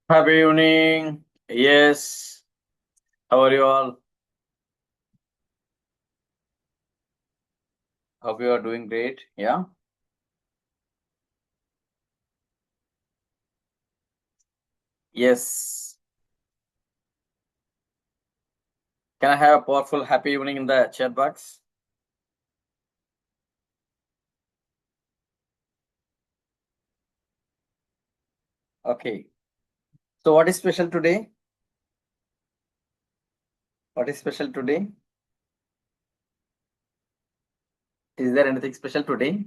Happy evening. Yes. How are you all? Hope you are doing great. Yeah. Yes. Can I have a powerful happy evening in the chat box? Okay. So what is special today? What is special today? Is there anything special today?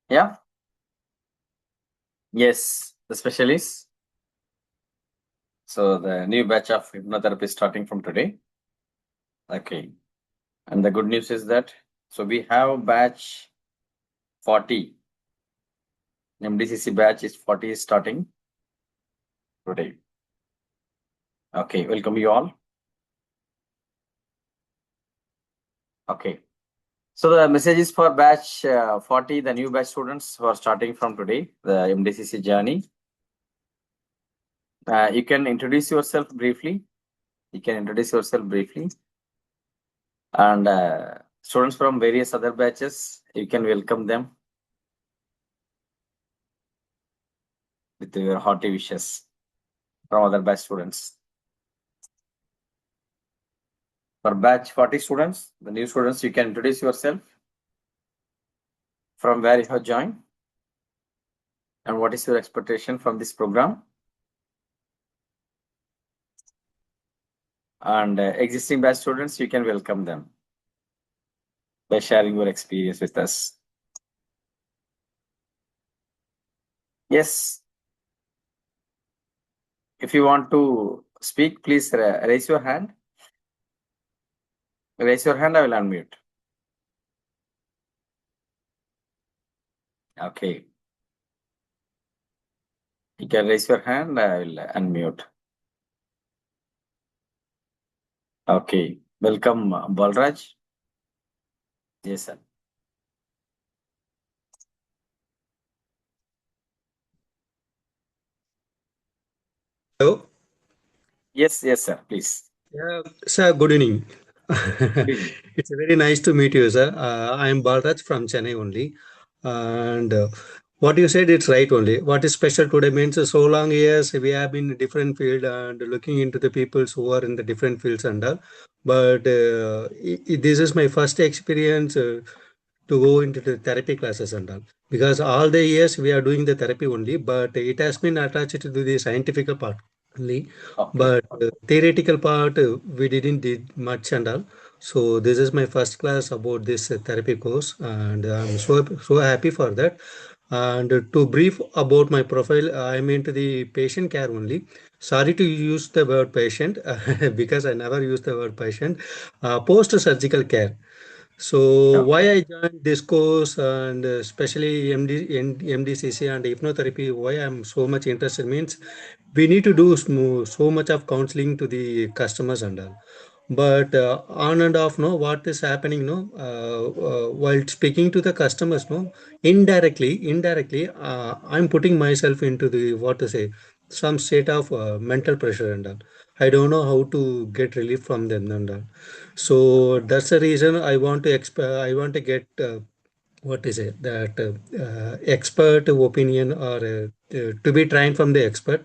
Yeah. Yes. The special is. So the new batch of hypnotherapy is starting from today. Okay. And the good news is that we have batch 40. MDCC batch is 40 is starting today. Okay. Welcome you all. Okay. So the message is for batch 40, the new batch students who are starting from today, the MDCC journey. You can introduce yourself briefly. And students from various other batches, you can welcome them with your hearty wishes from other batch students. For batch 40 students, the new students, you can introduce yourself from where you have joined and what is your expectation from this program. And existing batch students, you can welcome them by sharing your experience with us. Yes. If you want to speak, please raise your hand. Raise your hand, I will unmute. Okay. You can raise your hand, I will unmute. Okay. Welcome, Balraj. Yes, sir. Hello. Yes, sir. Please. Yeah, sir, good evening. Good evening. It's very nice to meet you, sir. I am Balraj from Chennai only. And what you said, it's right only. What is special today means so long years we have been in different field and looking into the peoples who are in the different fields and all. But this is my first experience to go into the therapy classes and all. Because all the years we are doing the therapy only, but it has been attached to the scientific part only. Okay. But theoretical part we didn't did much and all. So this is my first class about this therapy course, and I'm so happy for that. And to brief about my profile, I'm into the patient care only. Sorry to use the word patient because I never use the word patient. Post surgical care. So why Okay. I joined this course, and especially MDCC and hypnotherapy, why I'm so much interested means we need to do so much of counseling to the customers and all. But on and off, no, what is happening, no, while speaking to the customers, no, indirectly, I'm putting myself into the, what to say, some state of mental pressure and all. I don't know how to get relief from them and all. So Okay. that's the reason I want to I want to get what is it that expert opinion, or to be trained from the expert.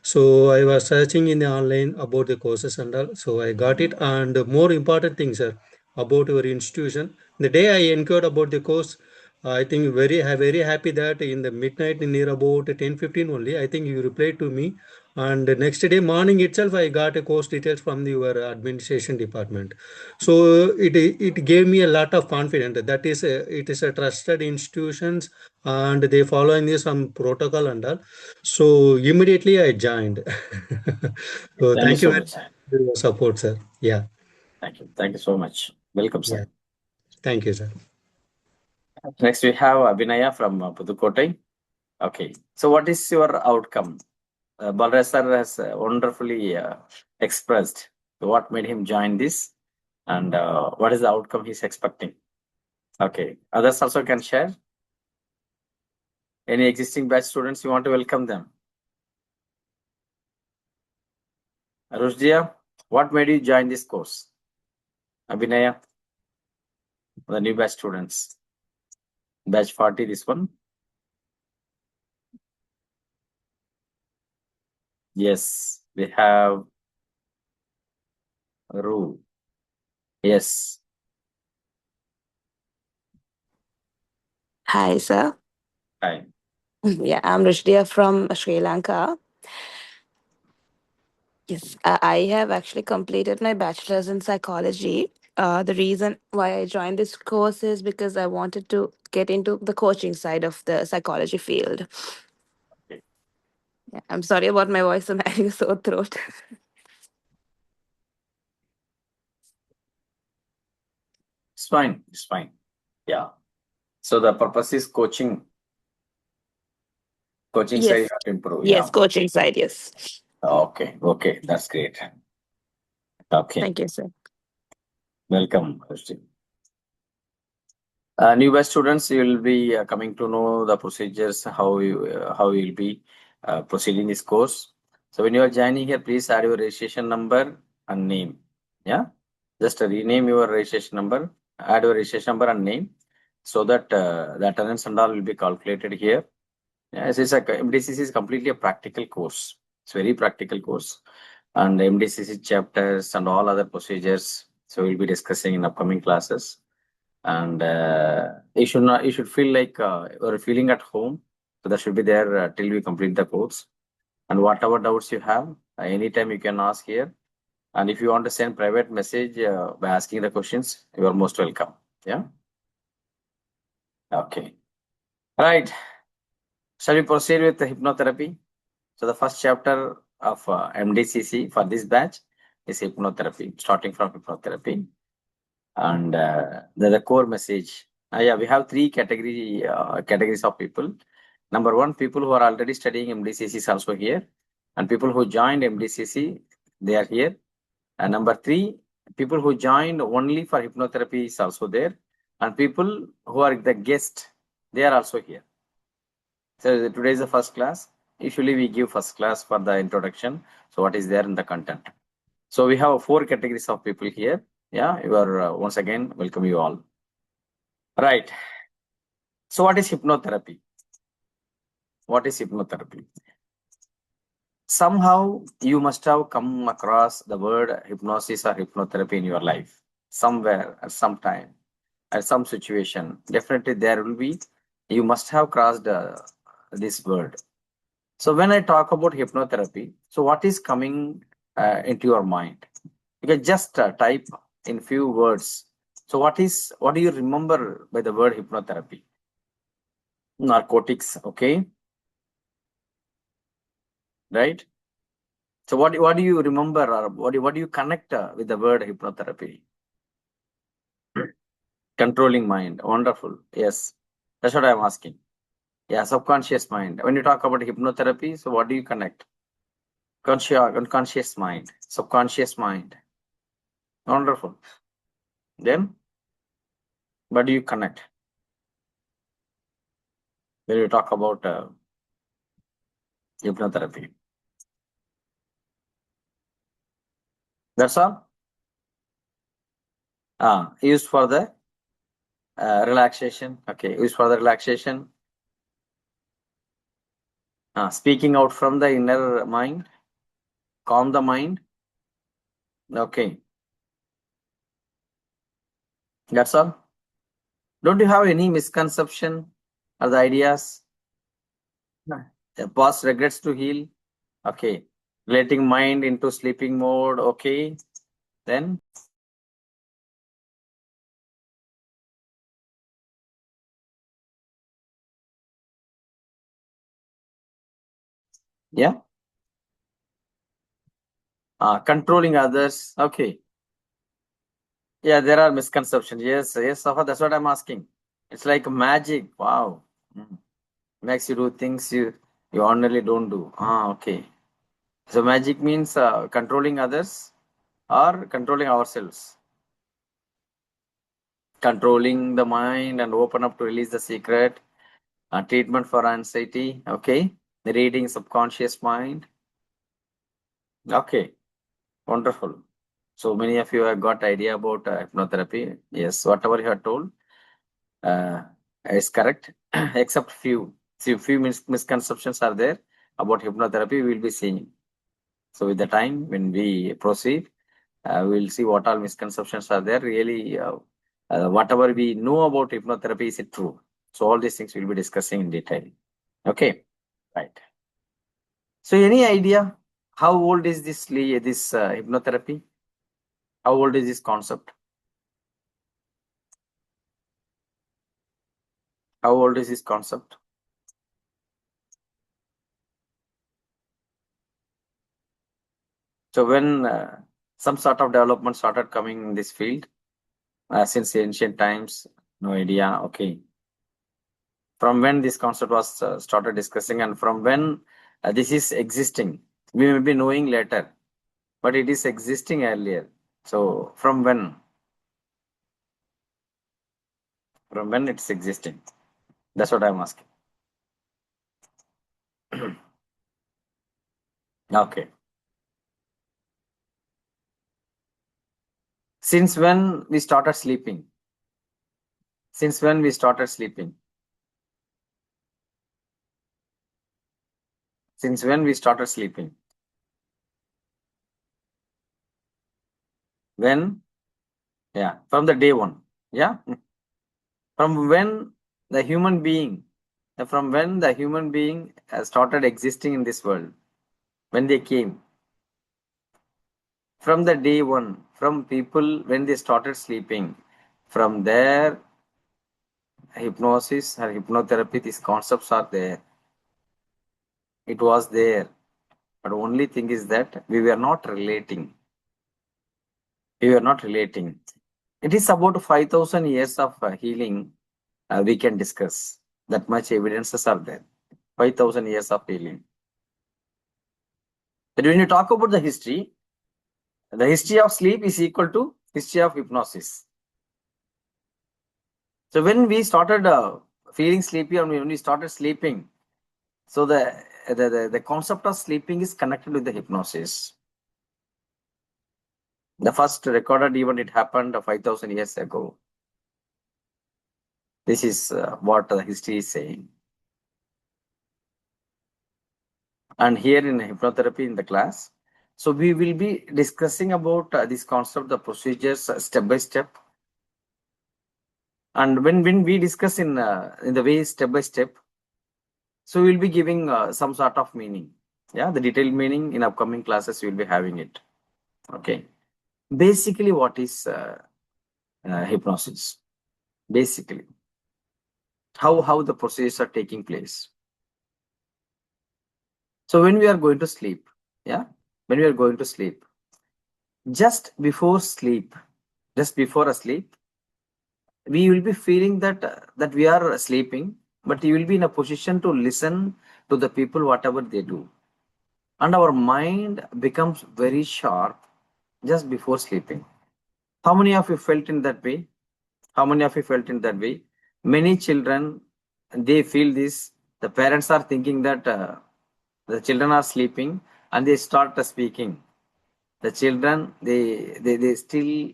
So I was searching in the online about the courses and all. So I got it. And more important things, sir, about your institution. The day I inquired about the course, I think very happy that in the midnight near about 10:15 only, I think you replied to me. And the next day morning itself, I got a course details from your administration department. So it gave me a lot of confidence that is it is a trusted institutions, and they following this some protocol and all. So immediately I joined. So Thank you thank you so very much, sir. much for your support, sir. Yeah, Thank you. Thank you so much. Welcome, yeah. sir. Thank you, sir. Next, we have Abhinaya from Pudukkottai. Okay. So what is your outcome? Balraj sir has wonderfully expressed what made him join this. and what is the outcome he's expecting. Okay, others also can share. Any existing batch students, you want to welcome them? Rushdia, what made you join this course? Abhinaya, the new batch students. Batch 40, this one. Yes, we have Ru. Yes. Hi, sir. Hi. Yeah, I'm Rishdiya from Sri Lanka. Yes, I have actually completed my bachelor's in psychology. The reason why I joined this course is because I wanted to get into the coaching side of the psychology field. Okay. Yeah, I'm sorry about my voice. I'm having a sore throat. It's fine. It's fine. Yeah. So the purpose is coaching. Coaching side you Yes, have to improve. yes, Yeah. coaching side. Yes. Okay. Okay. That's great. Okay. Thank you, sir. Welcome, Rushdi. New batch students, you will be coming to know the procedures, how you will be proceeding this course. So when you are joining here, please add your registration number and name. Yeah, just rename your registration number, add your registration number and name, so that the attendance and all will be calculated here. Yeah, MDCC is completely a practical course. It's very practical course, and MDCC chapters and all other procedures. So we'll be discussing in upcoming classes, and you should feel like you're feeling at home. So that should be there till we complete the course. And whatever doubts you have, anytime you can ask here. And if you want to send private message by asking the questions, you are most welcome. Yeah. Okay. Right. Shall we proceed with the hypnotherapy? So the first chapter of MDCC for this batch is hypnotherapy, starting from hypnotherapy. And the core message. Yeah, we have three categories of people. Number one, people who are already studying MDCC is also here, and people who joined MDCC, they are here. And number three, people who joined only for hypnotherapy is also there, and people who are the guest, they are also here. So today is the first class. Usually we give first class for the introduction. So what is there in the content? So we have four categories of people here. Yeah, you are once again welcome you all. Right. So what is hypnotherapy? What is hypnotherapy? Somehow you must have come across the word hypnosis or hypnotherapy in your life. Somewhere at some time, at some situation. Definitely there will be, you must have crossed this word. So when I talk about hypnotherapy, so what is coming into your mind? You can just type in few words. So what do you remember by the word hypnotherapy? Narcotics, okay, right? So what do you remember, or what do you connect with the word hypnotherapy? Controlling mind, wonderful. Yes, that's what I'm asking. Yeah, subconscious mind. When you talk about hypnotherapy, so what do you connect? Unconscious mind, subconscious mind. Wonderful. Then what do you connect when you talk about hypnotherapy? That's all. Used for the relaxation. Okay, used for the relaxation. Speaking out from the inner mind, calm the mind. Okay, that's all. Don't you have any misconception or the ideas? No. Past regrets to heal. Okay, letting mind into sleeping mode. Okay, then yeah. Controlling others. Okay. Yeah, there are misconceptions. Yes, yes, Safa, that's what I'm asking. It's like magic. Wow. Mm. Makes you do things you ordinarily don't do. Okay. So magic means controlling others or controlling ourselves. controlling the mind and open up to release the secret, treatment for anxiety, okay, reading subconscious mind. Okay, wonderful. So many of you have got idea about hypnotherapy. Yes, whatever you have told is correct, except few misconceptions are there about hypnotherapy. We will be seeing. So with the time when we proceed, we'll see what all misconceptions are there. Really, whatever we know about hypnotherapy, is it true? So all these things we'll be discussing in detail. Okay, right. So any idea how old is this hypnotherapy? How old is this concept? How old is this concept? So when some sort of development started coming in this field, since ancient times, no idea. Okay. From when this concept was started discussing, and from when this is existing, we may be knowing later, but it is existing earlier. So from when? From when it's existing? That's what I'm asking. Okay. Since when we started sleeping? Since when we started sleeping? Since when we started sleeping? When? Yeah, from the day one. Yeah. From when the human being, started existing in this world, when they came, from the day one, from people when they started sleeping, from there, hypnosis or hypnotherapy, these concepts are there. It was there, but only thing is that we were not relating. We were not relating. It is about 5,000 years of healing we can discuss. That much evidences are there. 5,000 years of healing. But when you talk about the history of sleep is equal to history of hypnosis. So when we started feeling sleepy, or when we started sleeping, so the concept of sleeping is connected with the hypnosis. The first recorded event, it happened 5,000 years ago. This is what the history is saying. And here in hypnotherapy in the class, so we will be discussing about this concept, the procedures step by step. And when we discuss in the way step by step, so we'll be giving some sort of meaning. Yeah, the detailed meaning in upcoming classes we'll be having it. Okay. Basically, what is hypnosis? Basically, how the procedures are taking place. So when we are going to sleep, yeah, when we are going to sleep, just before a sleep, we will be feeling that we are sleeping, but you will be in a position to listen to the people whatever they do, and our mind becomes very sharp just before sleeping. How many of you felt in that way? How many of you felt in that way? Many children, they feel this. The parents are thinking that the children are sleeping, and they start speaking. The children, they still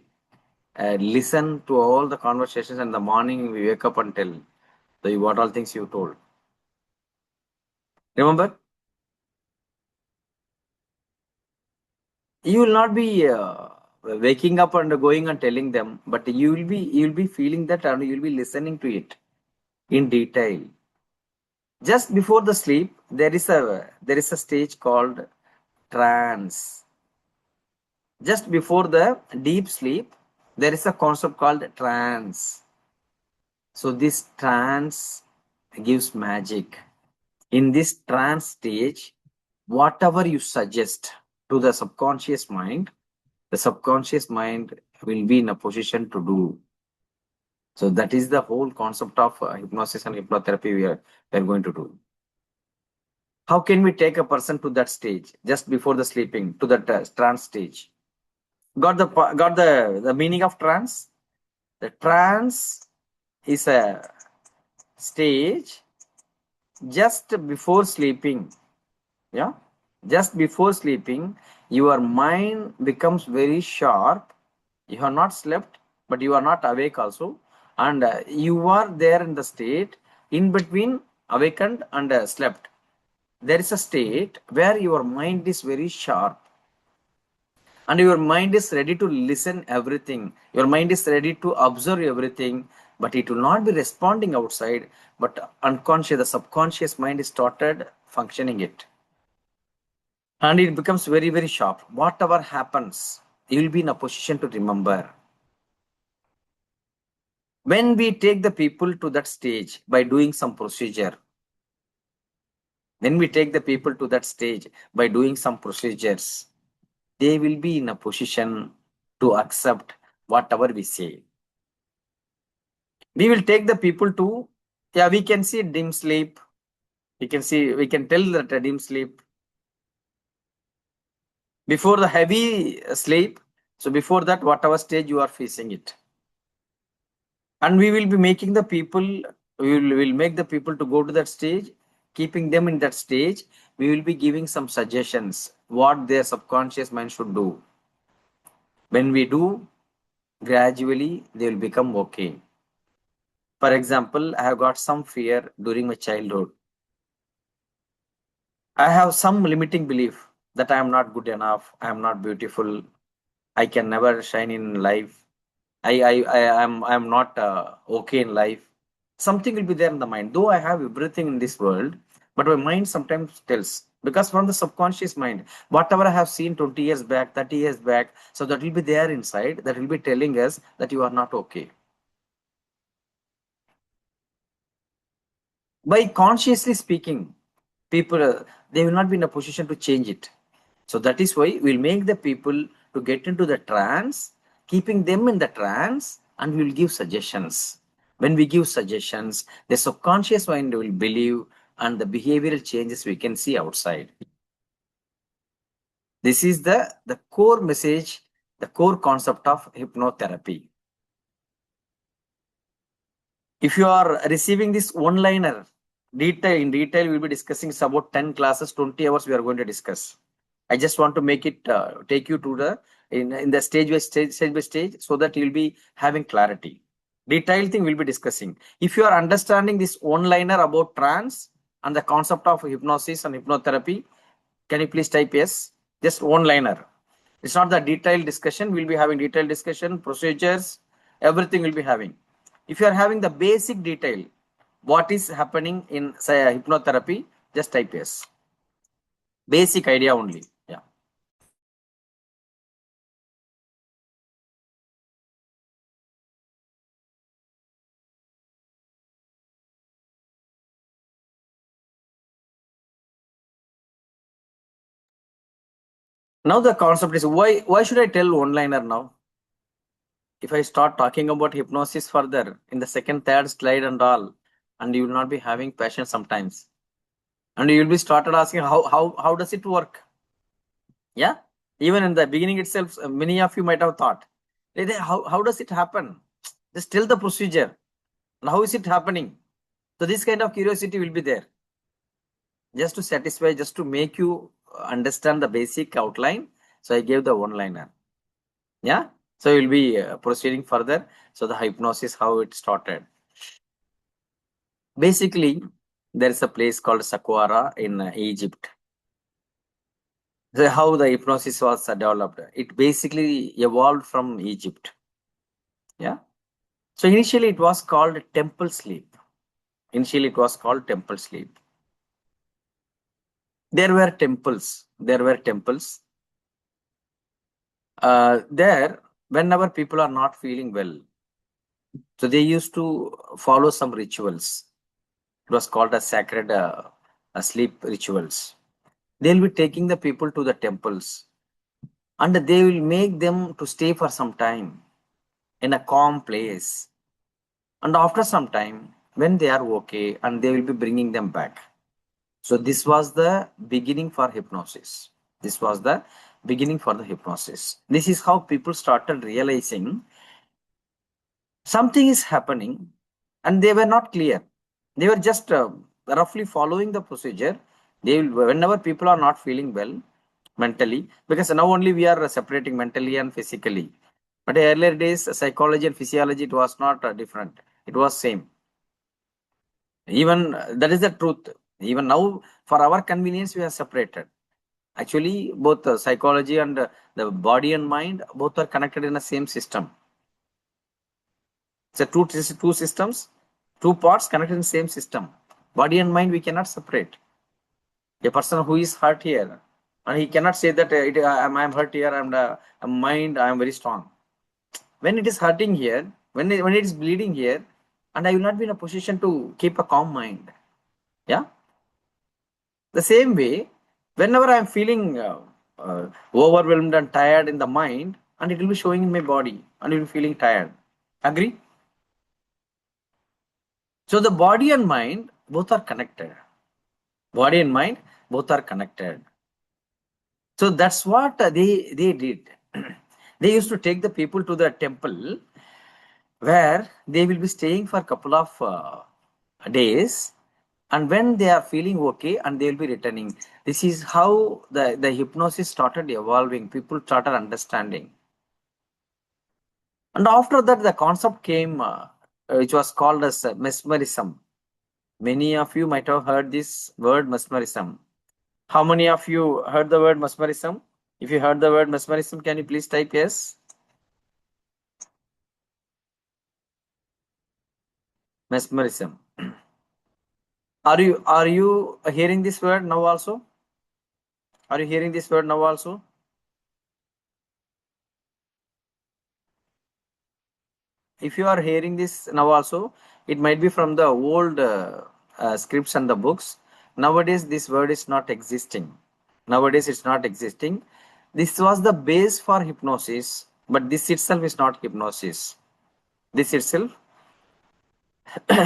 listen to all the conversations, and in the morning we wake up and tell what all things you told. Remember? You will not be waking up and going and telling them, but you will be feeling that, and you will be listening to it in detail. Just before the sleep, there is a stage called trance. Just before the deep sleep, there is a concept called trance. So this trance gives magic. In this trance stage, whatever you suggest to the subconscious mind, the subconscious mind will be in a position to do. So that is the whole concept of hypnosis and hypnotherapy we are going to do. How can we take a person to that stage just before the sleeping, to that trance stage? Got the meaning of trance? The trance is a stage just before sleeping. Yeah, just before sleeping, your mind becomes very sharp. You have not slept, but you are not awake also, and you are there in the state in between awakened and slept. There is a state where your mind is very sharp and your mind is ready to listen everything. Your mind is ready to observe everything, but it will not be responding outside, but unconscious, the subconscious mind is started functioning it, and it becomes very, very sharp. Whatever happens, you will be in a position to remember. When we take the people to that stage by doing some procedure, when we take the people to that stage by doing some procedures, they will be in a position to accept whatever we say. We will take the people to, yeah, we can see dim sleep. We can tell that a dim sleep. Before the heavy sleep, so before that, whatever stage you are facing it. And we will be making the people, will make the people to go to that stage, keeping them in that stage. We will be giving some suggestions what their subconscious mind should do. When we do, gradually they will become okay. For example, I have got some fear during my childhood. I have some limiting belief that I am not good enough, I am not beautiful, I can never shine in life. I am not okay in life. Something will be there in the mind. Though I have everything in this world, but my mind sometimes tells, because from the subconscious mind, whatever I have seen 20 years back, 30 years back, so that will be there inside, that will be telling us that you are not okay. By consciously speaking, people, they will not be in a position to change it. So that is why we'll make the people to get into the trance, keeping them in the trance, and we will give suggestions. When we give suggestions, the subconscious mind will believe, and the behavioral changes we can see outside. This is the core message, the core concept of hypnotherapy. If you are receiving this one-liner, in detail, we'll be discussing about 10 classes, 20 hours we are going to discuss. I just want to make it, take you to the, in the stage by stage, so that you'll be having clarity. Detailed thing we'll be discussing. If you are understanding this one-liner about trance and the concept of hypnosis and hypnotherapy, can you please type yes? Just one-liner. It's not the detailed discussion. We'll be having detailed discussion, procedures, everything we'll be having. If you are having the basic detail, what is happening in, say, hypnotherapy, just type yes. Basic idea only. Yeah. Now the concept is, why should I tell one-liner now? If I start talking about hypnosis further in the second, third slide and all, and you will not be having passion sometimes, and you will be started asking how does it work? Yeah, even in the beginning itself, many of you might have thought, how does it happen? Just tell the procedure. And how is it happening? So this kind of curiosity will be there. Just to satisfy, just to make you understand the basic outline. So I gave the one-liner. Yeah. So we'll be proceeding further. So the hypnosis, how it started. Basically, there is a place called Saqqara in Egypt. So how the hypnosis was developed. It basically evolved from Egypt. Yeah. So initially it was called temple sleep. Initially it was called temple sleep. There were temples. There, whenever people are not feeling well, so they used to follow some rituals. It was called a sacred sleep rituals. They'll be taking the people to the temples, and they will make them to stay for some time in a calm place. And after some time, when they are okay, and they will be bringing them back. So this was the beginning for hypnosis. This was the beginning for the hypnosis. This is how people started realizing something is happening and they were not clear. They were just roughly following the procedure. They will, whenever people are not feeling well mentally, because now only we are separating mentally and physically. But earlier days, psychology and physiology, it was not different. It was same. Even that is the truth. Even now, for our convenience, we are separated. Actually, both psychology and the body and mind, both are connected in the same system. So two systems, two parts connected in the same system. Body and mind we cannot separate. A person who is hurt here, and he cannot say that I'm hurt here, and mind I am very strong. When it is hurting here, when it is bleeding here, and I will not be in a position to keep a calm mind. Yeah. The same way, whenever I am feeling overwhelmed and tired in the mind, and it will be showing in my body, and I will be feeling tired. Agree? So the body and mind both are connected. Body and mind both are connected. So that's what they did. They used to take the people to the temple where they will be staying for a couple of days, and when they are feeling okay and they will be returning. This is how the hypnosis started evolving. People started understanding. And after that, the concept came, which was called as mesmerism. Many of you might have heard this word mesmerism. How many of you heard the word mesmerism? If you heard the word mesmerism, can you please type yes? Mesmerism. Are you hearing this word now also? Are you hearing this word now also? If you are hearing this now also, it might be from the old scripts and the books. Nowadays, this word is not existing. Nowadays, it's not existing. This was the base for hypnosis, but this itself is not hypnosis. This itself,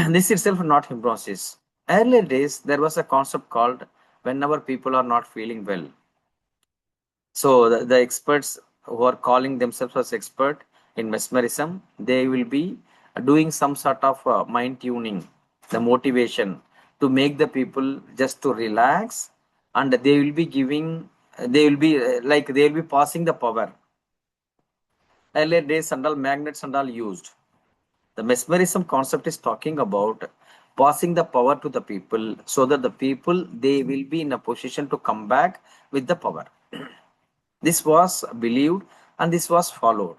this itself not hypnosis. Earlier days, there was a concept called whenever people are not feeling well. So the experts who are calling themselves as expert in mesmerism, they will be doing some sort of mind tuning, the motivation to make the people just to relax, and they will be giving, they will be like they will be passing the power. Earlier days and all magnets and all used. The mesmerism concept is talking about passing the power to the people so that the people they will be in a position to come back with the power. This was believed and this was followed.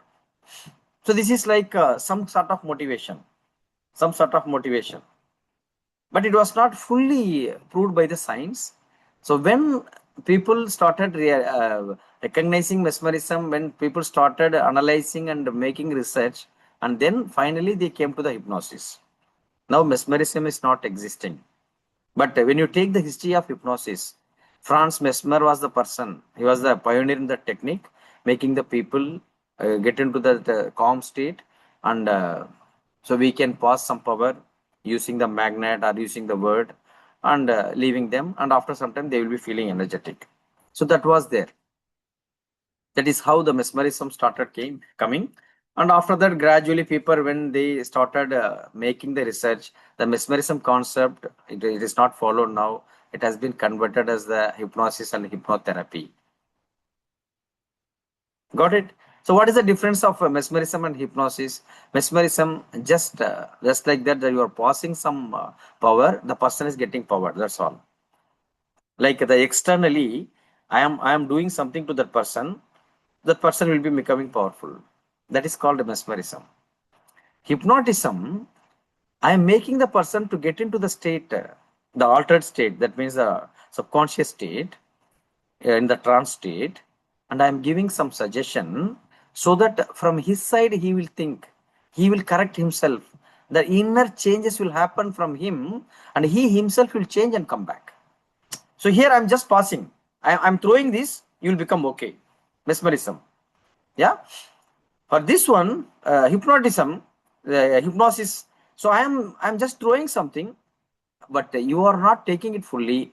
So this is like some sort of motivation, but it was not fully proved by the science. So when people started recognizing mesmerism, when people started analyzing and making research, and then finally they came to the hypnosis. Now mesmerism is not existing. But when you take the history of hypnosis, Franz Mesmer was the person, he was the pioneer in the technique, making the people get into the calm state, and so we can pass some power using the magnet or using the word, and leaving them, and after some time they will be feeling energetic. So that was there. That is how the mesmerism started coming. And after that, gradually people, when they started making the research, the mesmerism concept, it is not followed now. It has been converted as the hypnosis and hypnotherapy. Got it? So what is the difference of mesmerism and hypnosis? Mesmerism, just like that you are passing some power, the person is getting power. That's all. Like the externally, I am doing something to that person will be becoming powerful. That is called mesmerism. Hypnotism, I am making the person to get into the state, the altered state, that means the subconscious state, in the trance state, and I am giving some suggestion so that from his side he will think, he will correct himself. The inner changes will happen from him, and he himself will change and come back. So here I am just passing. I'm throwing this, you will become okay. Mesmerism. Yeah. For this one, hypnotism, hypnosis. So I'm just throwing something, but you are not taking it fully.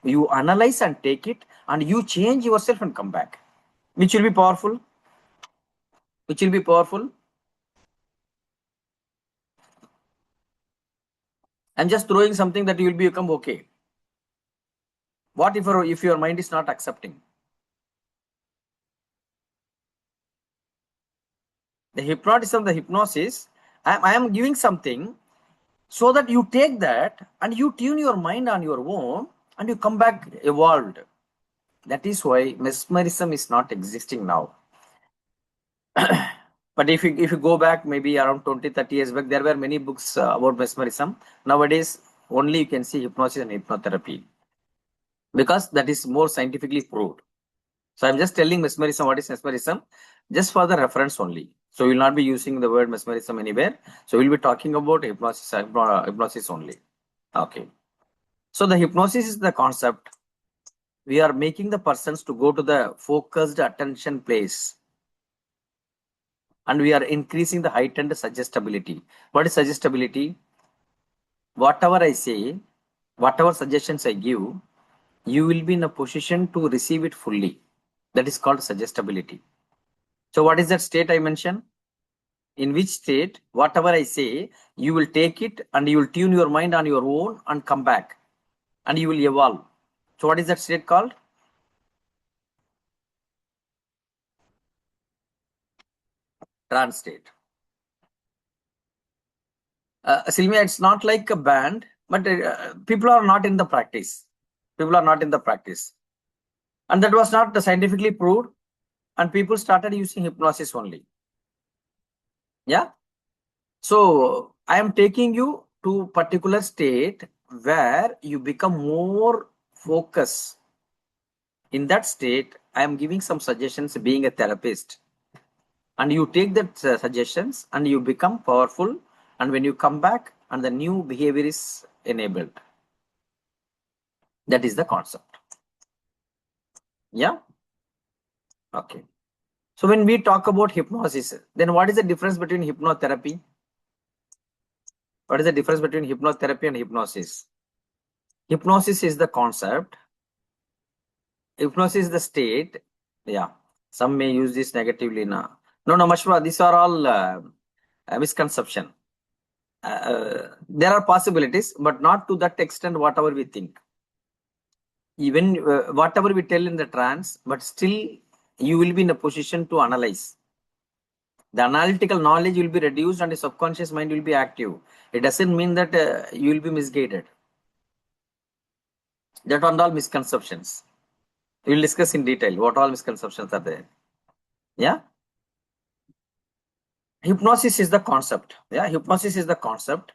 You analyze and take it, and you change yourself and come back. Which will be powerful? Which will be powerful? I'm just throwing something that you will become okay. What if your mind is not accepting? The hypnotism, the hypnosis, I am giving something so that you take that and you tune your mind on your own and you come back evolved. That is why mesmerism is not existing now. But if you go back maybe around 20-30 years back, there were many books about mesmerism. Nowadays, only you can see hypnosis and hypnotherapy because that is more scientifically proved. So I'm just telling mesmerism, what is mesmerism, just for the reference only. So we'll not be using the word mesmerism anywhere. So we'll be talking about hypnosis only. Okay. So the hypnosis is the concept. We are making the persons to go to the focused attention place. And we are increasing the heightened suggestibility. What is suggestibility? Whatever I say, whatever suggestions I give, you will be in a position to receive it fully. That is called suggestibility. So what is that state I mentioned? In which state, whatever I say, you will take it and you will tune your mind on your own and come back and you will evolve. So what is that state called? Trance state. Sylvia, it's not like a band, but people are not in the practice. People are not in the practice. And that was not scientifically proved. And people started using hypnosis only. Yeah. So I am taking you to particular state where you become more focused. In that state, I am giving some suggestions being a therapist. And you take that suggestions and you become powerful. And when you come back and the new behavior is enabled. That is the concept. Yeah. Okay. So when we talk about hypnosis, then what is the difference between hypnotherapy? What is the difference between hypnotherapy and hypnosis? Hypnosis is the concept. Hypnosis is the state. Yeah. Some may use this negatively now. No, Mashwa, these are all misconception. There are possibilities, but not to that extent whatever we think. Even whatever we tell in the trance, but still you will be in a position to analyze. The analytical knowledge will be reduced and the subconscious mind will be active. It doesn't mean that you will be misguided. That are all misconceptions. We will discuss in detail what all misconceptions are there. Yeah. Hypnosis is the concept. Yeah. Hypnosis is the concept.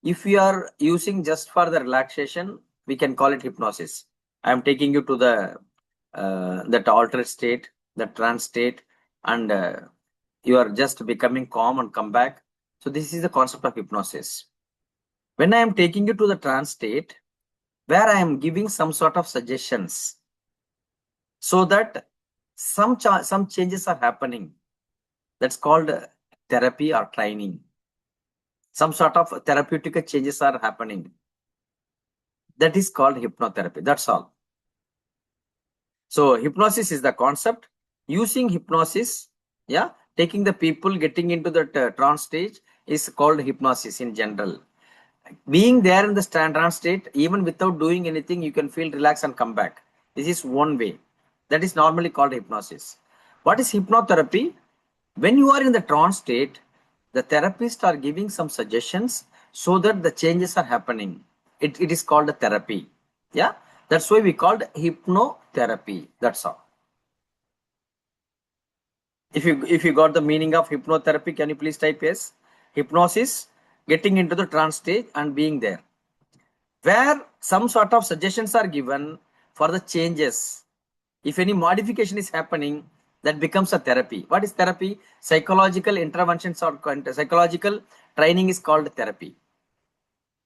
If we are using just for the relaxation, we can call it hypnosis. I am taking you to the that altered state, the trance state, and you are just becoming calm and come back. So this is the concept of hypnosis. When I am taking you to the trance state, where I am giving some sort of suggestions, so that some changes are happening. That's called therapy or training. Some sort of therapeutic changes are happening. That is called hypnotherapy. That's all. So hypnosis is the concept. Using hypnosis, yeah, taking the people getting into that trance stage is called hypnosis in general. Being there in the trance state, even without doing anything, you can feel relaxed and come back. This is one way. That is normally called hypnosis. What is hypnotherapy? When you are in the trance state, the therapists are giving some suggestions so that the changes are happening. It is called a therapy. Yeah, that's why we called hypnotherapy. That's all. If you got the meaning of hypnotherapy, can you please type yes? Hypnosis, getting into the trance state and being there, where some sort of suggestions are given for the changes. If any modification is happening, that becomes a therapy. What is therapy? Psychological interventions or psychological training is called therapy.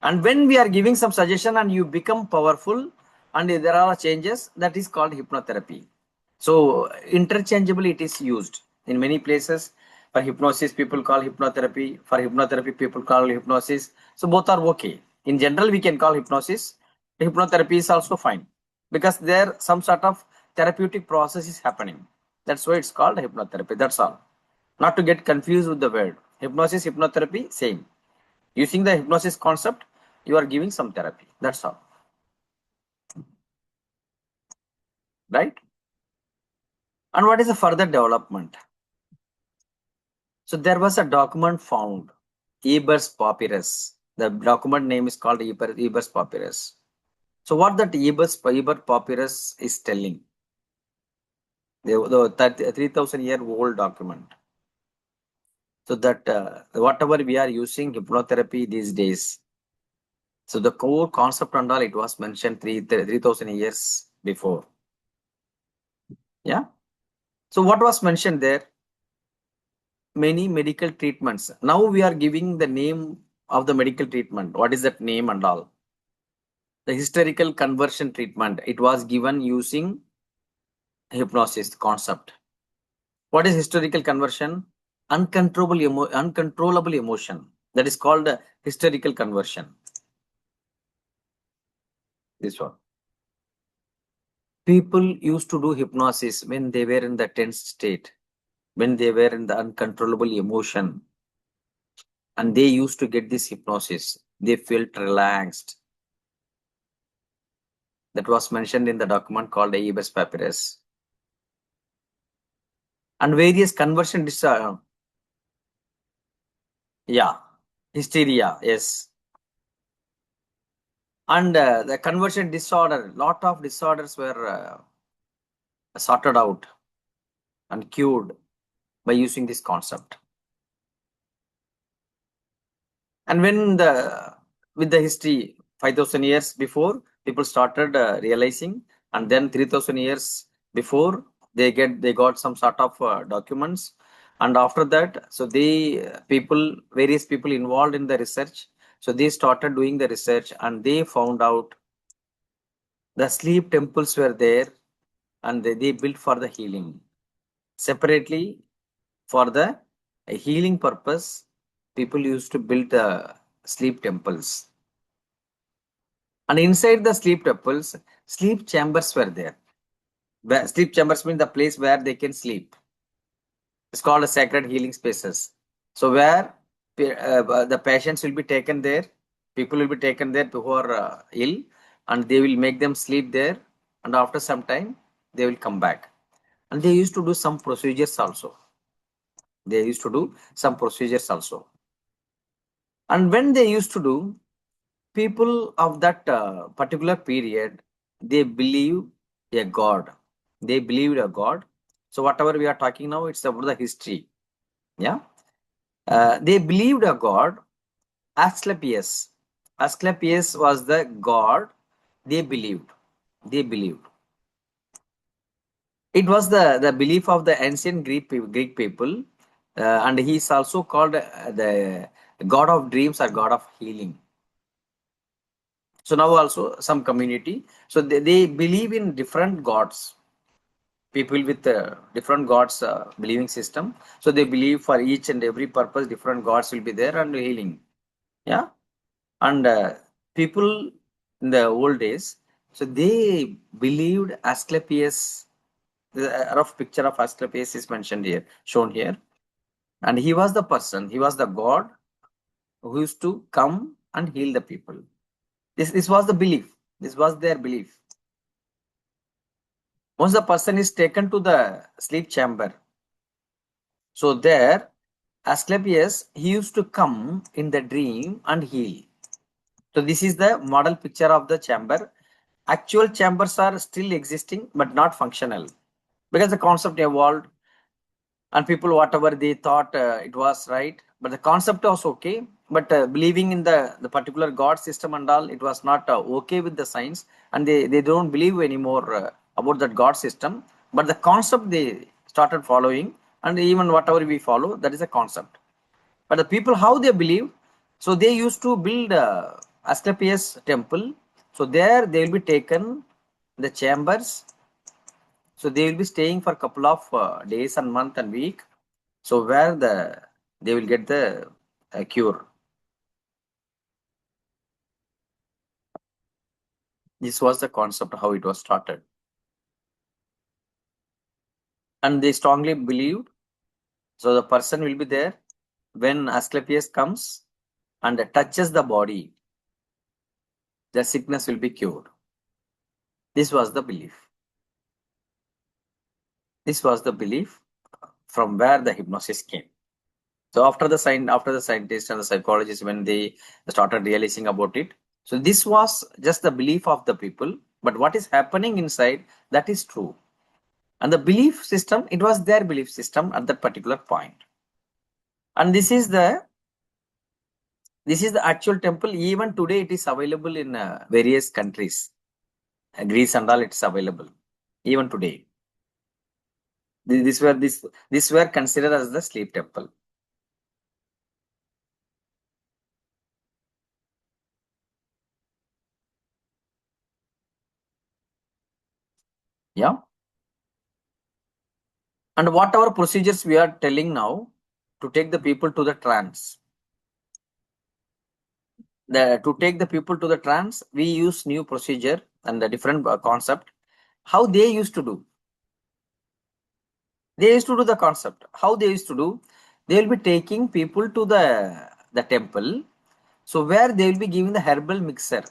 And when we are giving some suggestion and you become powerful and there are changes, that is called hypnotherapy. So interchangeably it is used in many places. For hypnosis, people call hypnotherapy. For hypnotherapy, people call hypnosis. So both are okay. In general, we can call hypnosis. Hypnotherapy is also fine because there some sort of therapeutic process is happening. That's why it's called hypnotherapy. That's all. Not to get confused with the word. Hypnosis, hypnotherapy, same. Using the hypnosis concept, you are giving some therapy. That's all. Right? And what is the further development? So there was a document found, Eber's Papyrus. The document name is called Eber's Papyrus. So what that Eber Papyrus is telling? The 3,000-year-old document. So that whatever we are using hypnotherapy these days, so the core concept and all, it was mentioned 3,000 years before. Yeah. So what was mentioned there? Many medical treatments. Now we are giving the name of the medical treatment. What is that name and all? The hysterical conversion treatment. It was given using hypnosis concept. What is hysterical conversion? Uncontrollable emotion. That is called hysterical conversion. This one. People used to do hypnosis when they were in the tense state, when they were in the uncontrollable emotion, and they used to get this hypnosis. They felt relaxed. That was mentioned in the document called Eber's Papyrus. And various conversion disorders. Yeah, hysteria, yes. And the conversion disorder, lot of disorders were sorted out and cured by using this concept. And when with the history, 5,000 years before, people started realizing, and then 3,000 years before, they got some sort of documents, and after that, so various people involved in the research, so they started doing the research, and they found out the sleep temples were there, and they built for the healing separately. For the healing purpose, people used to build the sleep temples. And inside the sleep temples, sleep chambers were there. Sleep chambers mean the place where they can sleep. It's called a sacred healing spaces. So where the patients will be taken there, people will be taken there who are ill, and they will make them sleep there, and after some time they will come back. And they used to do some procedures also. And when they used to do, people of that particular period, they believe a god. They believed a god. So whatever we are talking now, it's about the history. Yeah. They believed a god, Asclepius. Asclepius was the god they believed. It was the belief of the ancient Greek people, and he is also called the god of dreams or god of healing. So now also some community, so they believe in different gods. People with different gods believing system. So they believe for each and every purpose, different gods will be there and healing. Yeah. And people in the old days, so they believed Asclepius. The rough picture of Asclepius is mentioned here, shown here. And he was the person, he was the god who used to come and heal the people. This was the belief. This was their belief. Once the person is taken to the sleep chamber, so there, Asclepius, he used to come in the dream and heal. So this is the model picture of the chamber. Actual chambers are still existing, but not functional, because the concept evolved, and people whatever they thought it was right, but the concept was okay, but believing in the particular god system and all, it was not okay with the science, and they don't believe anymore about that god system, but the concept they started following, and even whatever we follow, that is a concept. But the people how they believe, so they used to build Asclepius temple, so there they will be taken the chambers, so they will be staying for a couple of days and month and week. So where they will get the cure. This was the concept how it was started. And they strongly believed, so the person will be there when Asclepius comes and touches the body. the sickness will be cured. This was the belief. This was the belief from where the hypnosis came. So after the scientists and the psychologists, when they started realizing about it, so this was just the belief of the people, but what is happening inside, that is true. And the belief system, it was their belief system at that particular point. And this is the actual temple. Even today it is available in various countries. Greece and all, it's available even today. These were considered as the sleep temple. Yeah. And whatever procedures we are telling now to take the people to the trance. To take the people to the trance, we use new procedure and a different concept. How they used to do? They used to do the concept. How they used to do? They will be taking people to the temple. So where they will be giving the herbal mixer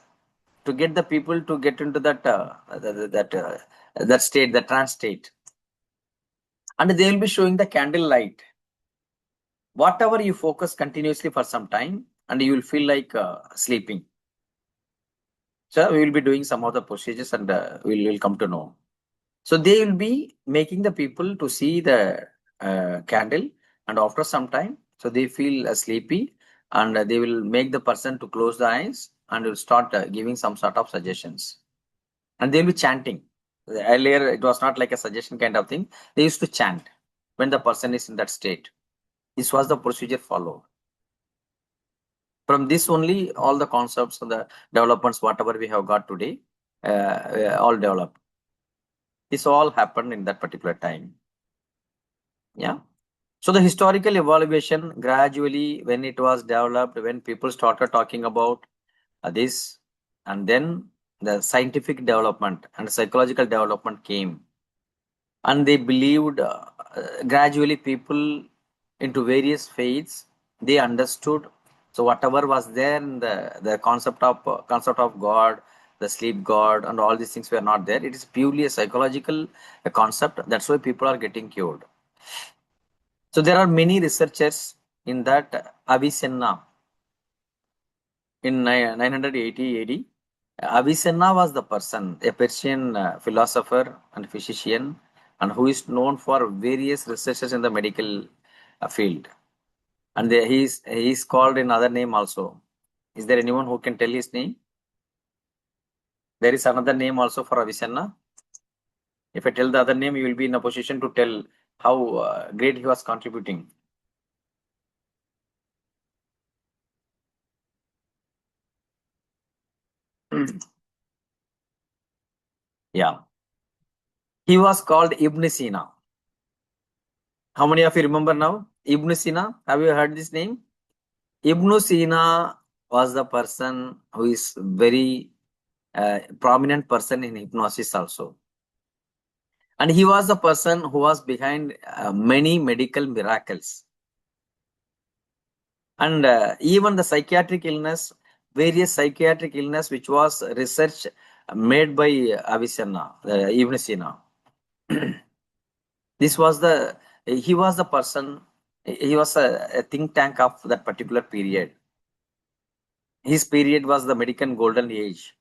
to get the people to get into that state, the trance state. And they will be showing the candle light. Whatever you focus continuously for some time, and you will feel like sleeping. So we will be doing some of the procedures, and we will come to know. So they will be making the people to see the candle, and after some time, so they feel sleepy, and they will make the person to close the eyes and will start giving some sort of suggestions, and they'll be chanting. Earlier, it was not like a suggestion kind of thing. They used to chant when the person is in that state. This was the procedure followed. From this only, all the concepts and the developments, whatever we have got today, all developed. This all happened in that particular time. Yeah. So the historical evaluation gradually, when it was developed, when people started talking about this, and then the scientific development and psychological development came, and they believed gradually people into various faiths, they understood. So whatever was there in the concept of God, the sleep God, and all these things were not there. It is purely a psychological concept. That's why people are getting cured. So there are many researchers in that. Avicenna in 980 AD. Avicenna was the person, a Persian philosopher and physician, and who is known for various researches in the medical field. And he is called in other name also. Is there anyone who can tell his name? There is another name also for Avicenna. If I tell the other name, you will be in a position to tell how great he was contributing. Yeah. He was called Ibn Sina. How many of you remember now? Ibn Sina. Have you heard this name? Ibn Sina was the person who is very prominent person in hypnosis also. And he was the person who was behind many medical miracles. And even the psychiatric illness, various psychiatric illness, which was research made by Avicenna, Ibn Sina. He was the person, he was a think tank of that particular period. His period was the medical golden age.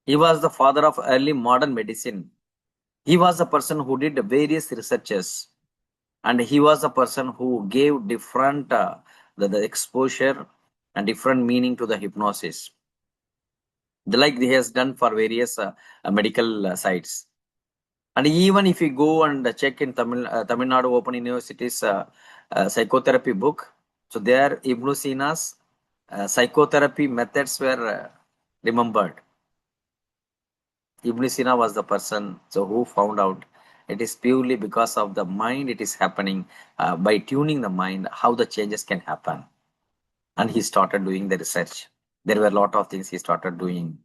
He was the father of early modern medicine. He was the person who did various researches, and he was the person who gave different the exposure and different meaning to the hypnosis, like he has done for various medical sites. And even if you go and check in Tamil Nadu Open University's psychotherapy book, so there Ibn Sina's psychotherapy methods were remembered. Ibn Sina was the person who found out it is purely because of the mind it is happening, by tuning the mind, how the changes can happen. And he started doing the research. There were a lot of things he started doing,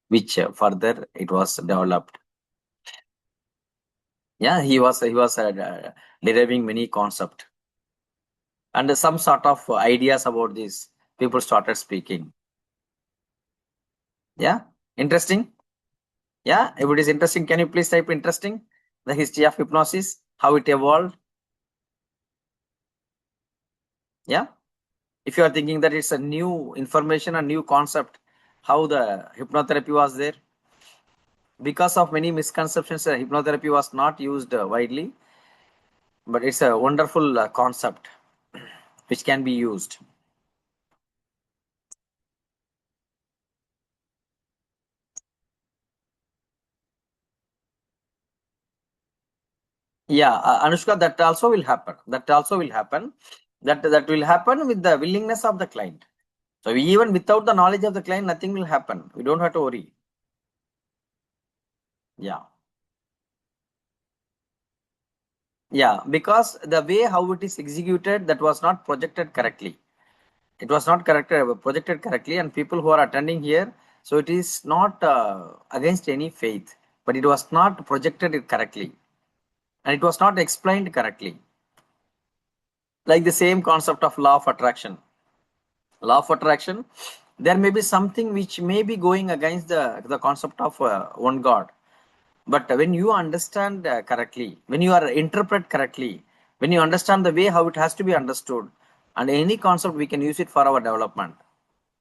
which further it was developed. Yeah, he was deriving many concepts. And some sort of ideas about this, people started speaking. Yeah. Interesting? Yeah, if it is interesting, can you please type interesting? The history of hypnosis, how it evolved. Yeah. If you are thinking that it's a new information, a new concept, how the hypnotherapy was there. Because of many misconceptions, hypnotherapy was not used widely, but it's a wonderful concept which can be used. Yeah, Anushka, that also will happen. That also will happen. That will happen with the willingness of the client. So even without the knowledge of the client, nothing will happen. We don't have to worry. Yeah. Yeah, because the way how it is executed, that was not projected correctly. It was not projected correctly, and people who are attending here, so it is not against any faith, but it was not projected correctly, and it was not explained correctly. Like the same concept of law of attraction. Law of attraction, there may be something which may be going against the concept of one God. But when you understand correctly, when you are interpret correctly, when you understand the way how it has to be understood, and any concept we can use it for our development.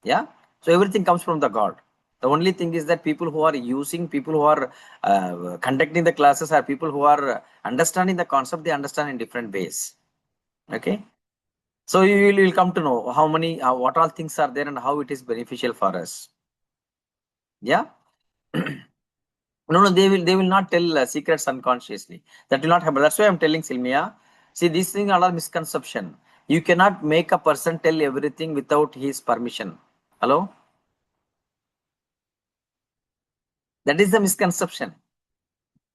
Yeah. So everything comes from the God. The only thing is that people who are using, people who are conducting the classes are people who are understanding the concept, they understand in different ways. Okay. So you will come to know how many, what all things are there and how it is beneficial for us. Yeah. No, they will not tell secrets unconsciously. That will not happen. That's why I'm telling Silmia. See, these things are all misconception. You cannot make a person tell everything without his permission. Hello? That is the misconception.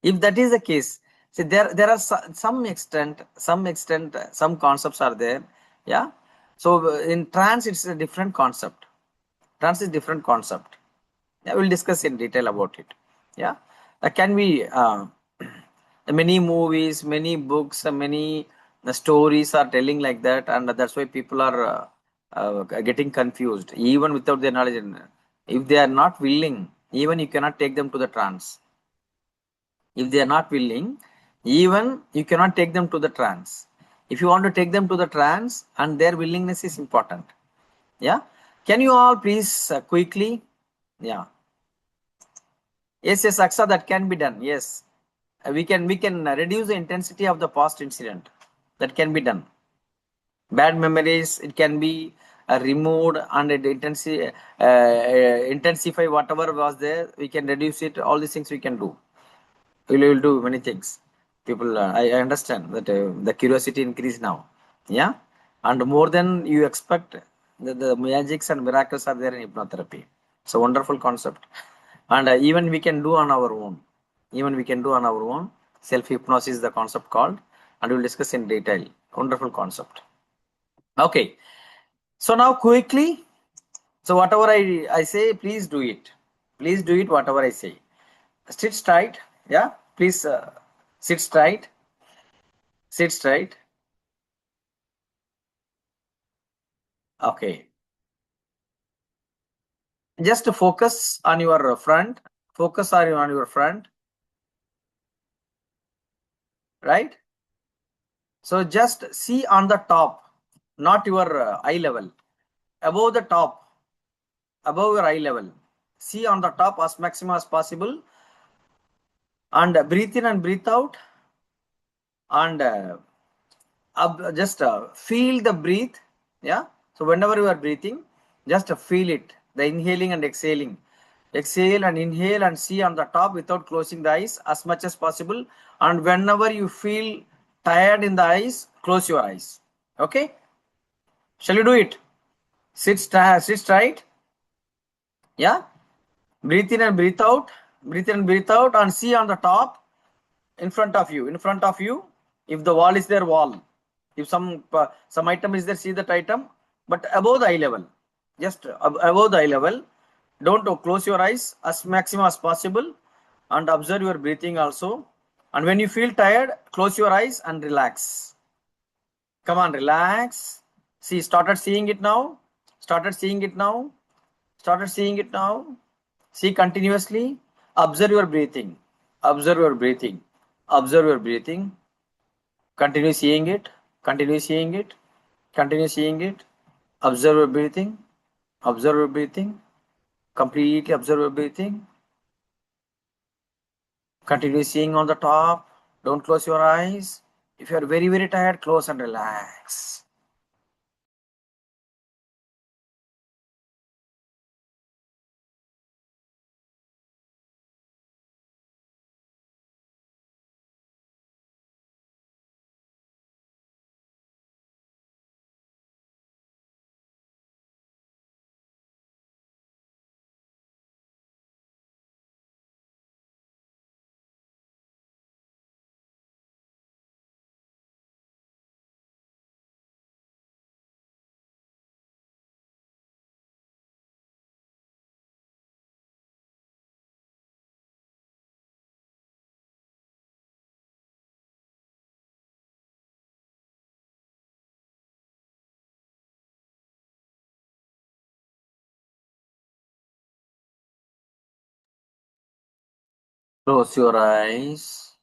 If that is the case, see, there are some extent, some concepts are there. Yeah. So in trance, it's a different concept. Trance is different concept. Yeah, we'll discuss in detail about it. Yeah, can we many movies, many books, many stories are telling like that, and that's why people are getting confused even without their knowledge. If they are not willing, even you cannot take them to the trance. If they are not willing, even you cannot take them to the trance. If you want to take them to the trance, and their willingness is important. Yeah, can you all please quickly? Yeah. Yes, Aksa, that can be done. Yes, we can reduce the intensity of the past incident. That can be done. Bad memories, it can be removed, and it intensify whatever was there. We can reduce it. All these things we can do. We will do many things. People, I understand that the curiosity increase now. Yeah, and more than you expect, the magics and miracles are there in hypnotherapy. It's a wonderful concept, and even we can do on our own. Even we can do on our own. Self hypnosis is the concept called, and we'll discuss in detail. Wonderful concept. Okay, so now quickly. So whatever I say, please do it. Please do it. Whatever I say. Sit straight. Yeah. Please sit straight. Sit straight. Okay. Just focus on your front. Focus on your front. Right. So just see on the top, not your eye level. Above the top, above your eye level. See on the top as maximum as possible. And breathe in and breathe out. And just feel the breathe. Yeah. So whenever you are breathing, just feel it. The inhaling and exhaling. Exhale and inhale and see on the top without closing the eyes as much as possible. And whenever you feel tired in the eyes, close your eyes. Okay. Shall you do it? Sit straight. Yeah. Breathe in and breathe out. Breathe in and breathe out, and see on the top in front of you. In front of you, if the wall is there, wall. If some item is there, see that item. But above the eye level, just above the eye level. Don't close your eyes as maximum as possible, and observe your breathing also. And when you feel tired, close your eyes and relax. Come on, relax. See, started seeing it now. Started seeing it now. Started seeing it now. See continuously. Observe your breathing. Observe your breathing. Observe your breathing. Continue seeing it. Continue seeing it. Continue seeing it. Observe your breathing. Observe your breathing. Completely observe your breathing. Continue seeing on the top. Don't close your eyes. If you are very, very tired, close and relax. Close your eyes.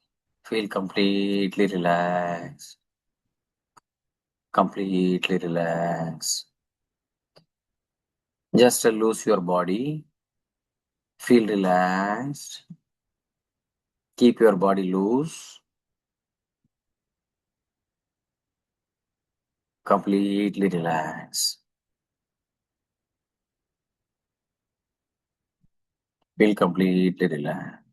Feel completely relaxed. Completely relaxed. Just loose your body. Feel relaxed. Keep your body loose. Completely relaxed. Feel completely relaxed.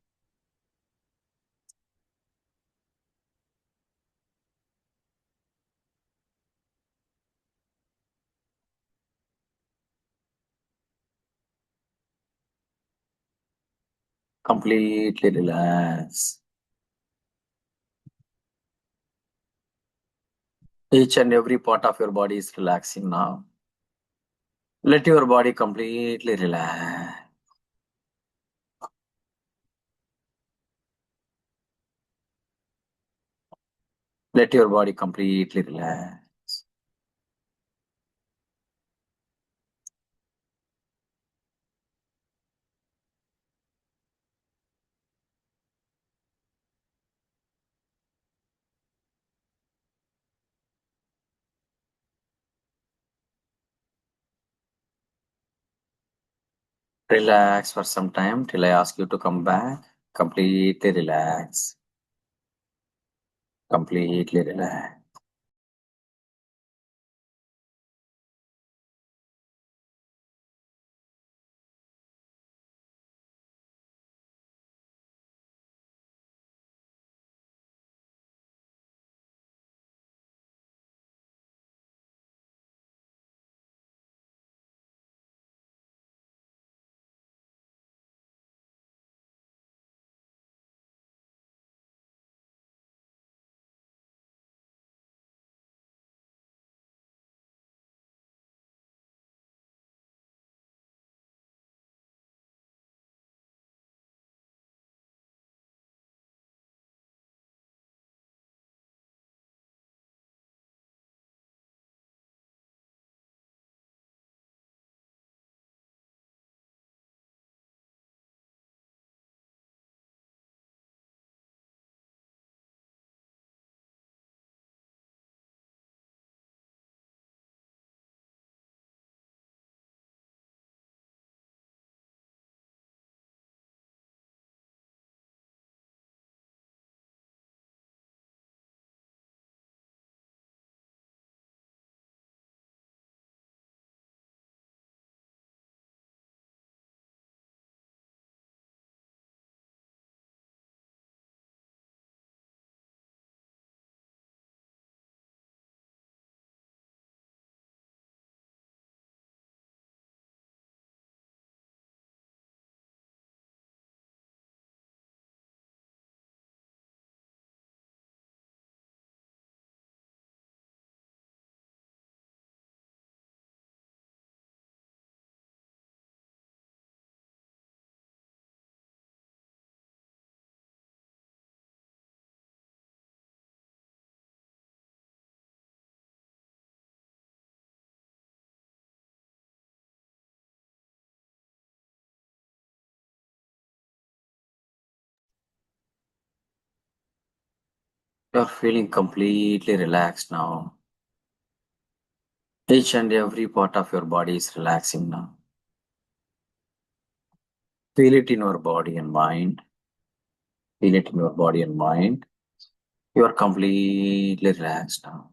Completely relaxed. Each and every part of your body is relaxing now. Let your body completely relax. Let your body completely relax. Relax for some time till I ask you to come back. Completely relax. Completely relax. You're feeling completely relaxed now. Each and every part of your body is relaxing now. Feel it in your body and mind. Feel it in your body and mind. You are completely relaxed now.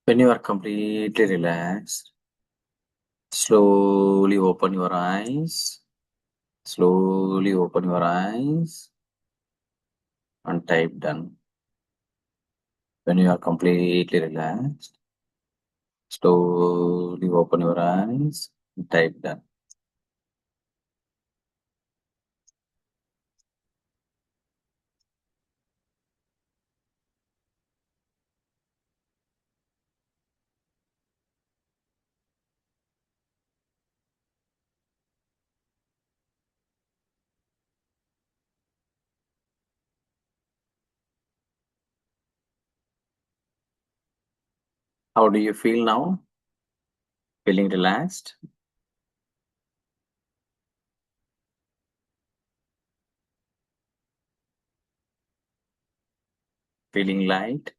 When you are completely relaxed, slowly open your eyes. Slowly open your eyes and type done. When you are completely relaxed, slowly open your eyes and type done. How do you feel now? Feeling relaxed? Feeling light?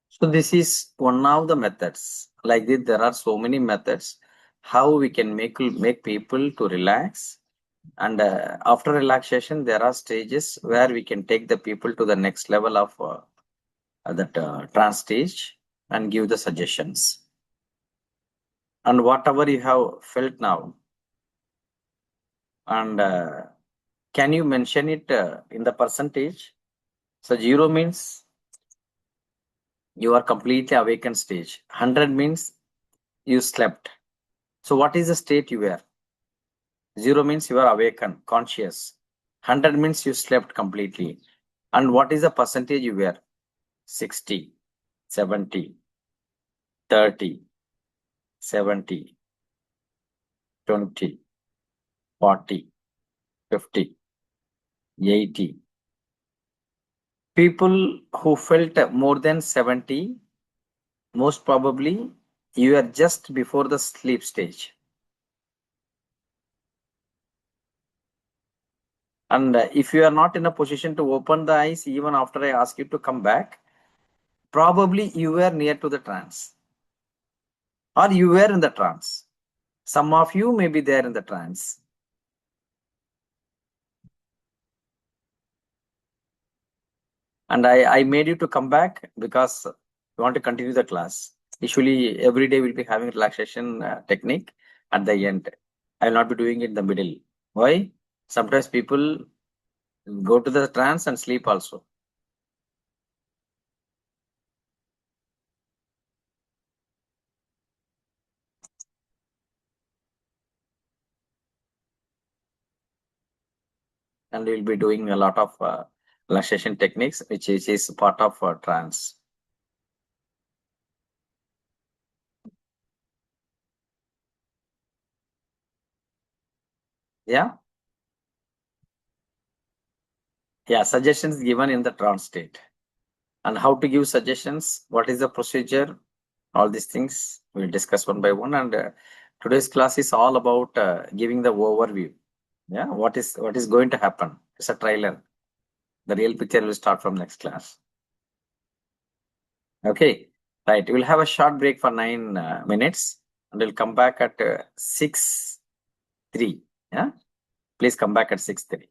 So this is one of the methods. Like this, there are so many methods how we can make people to relax. And after relaxation, there are stages where we can take the people to the next level of that trance stage and give the suggestions. And whatever you have felt now, and can you mention it in the percentage? So 0 means you are completely awakened stage. 100 means you slept. So what is the state you were? 0 means you are awakened, conscious. 100 means you slept completely. And what is the percentage you were? 60, 70, 30, 70, 20, 40, 50, 80. People who felt more than 70, most probably you are just before the sleep stage. And if you are not in a position to open the eyes, even after I ask you to come back, probably you were near to the trance or you were in the trance. Some of you may be there in the trance. And I made you to come back because we want to continue the class. Usually every day we'll be having relaxation technique at the end. I will not be doing it in the middle. Why? Sometimes people go to the trance and sleep also. And we'll be doing a lot of relaxation techniques, which is part of trance. Yeah. Yeah. Suggestions given in the trance state. And how to give suggestions, what is the procedure, all these things we'll discuss one by one. And today's class is all about giving the overview. Yeah, what is going to happen? It's a trailer. The real picture will start from next class. Okay, right. We'll have a short break for 9 minutes, and we'll come back at 6:03. Yeah, please come back at 6:03.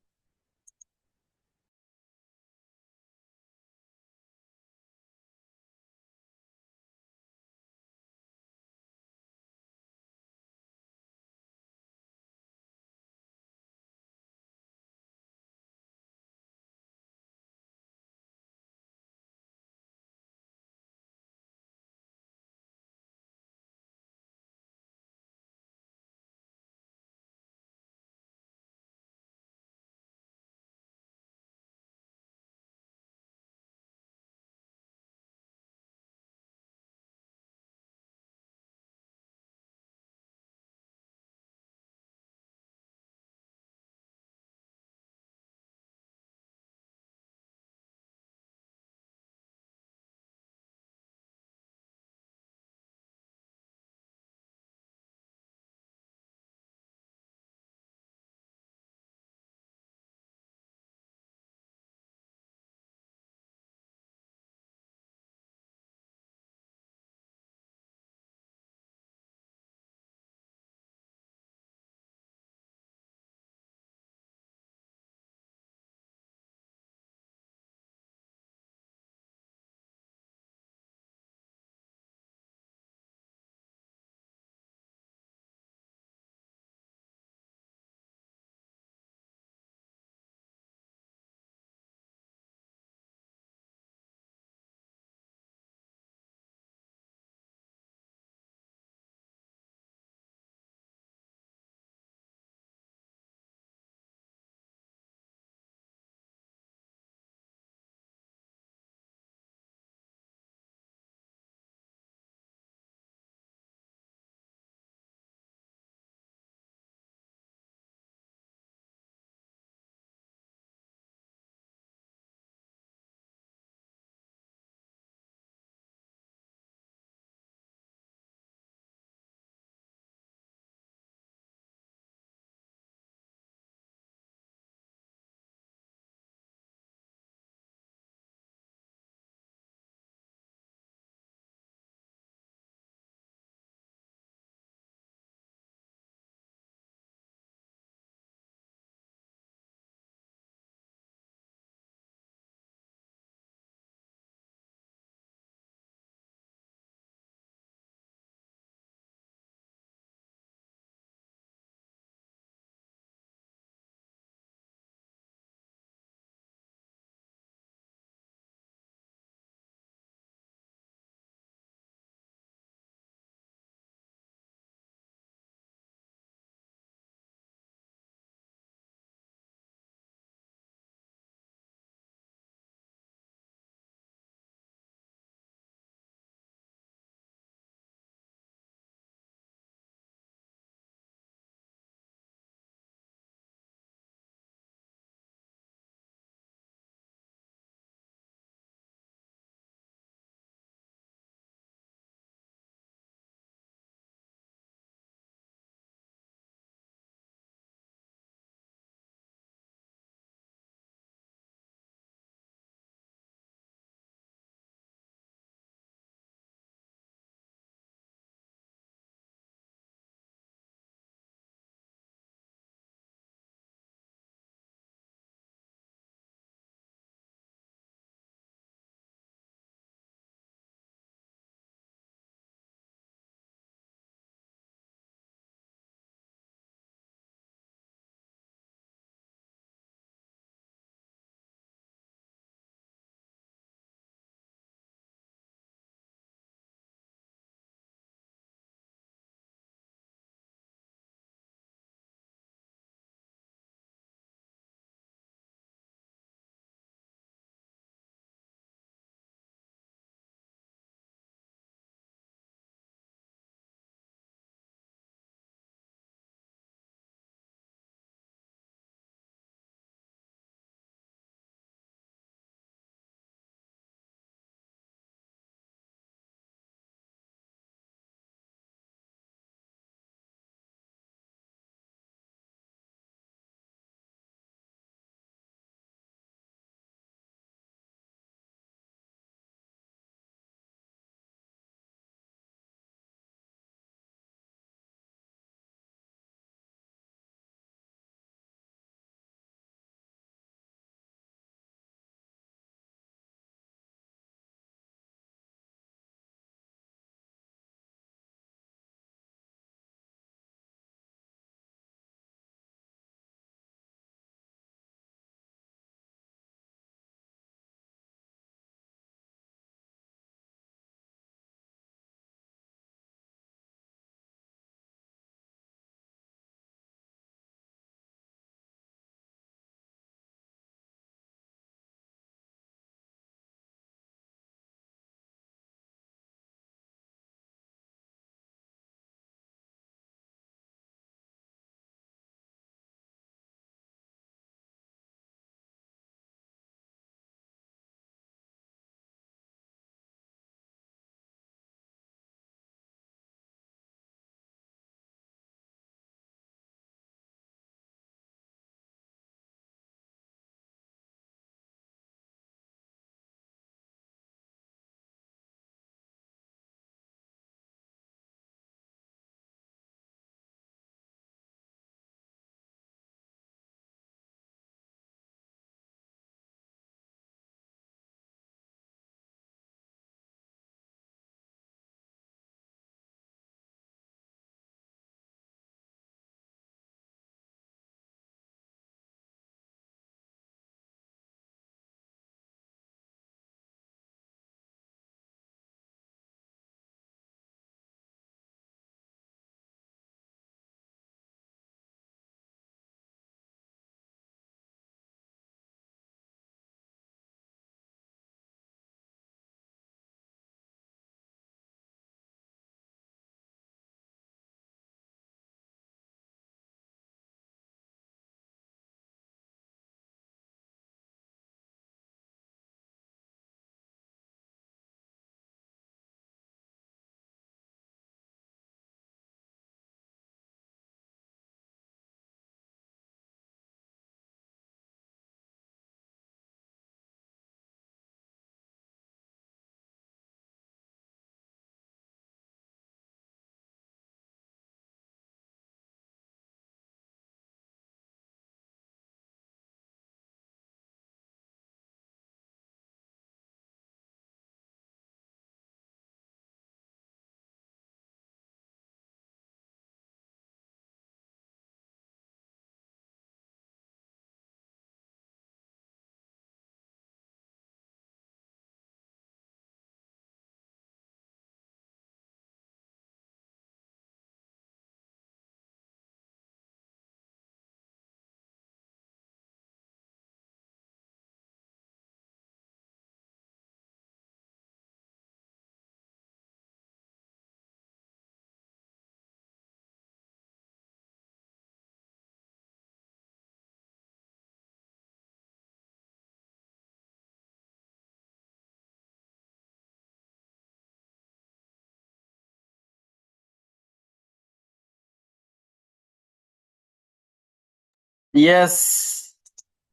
Yes.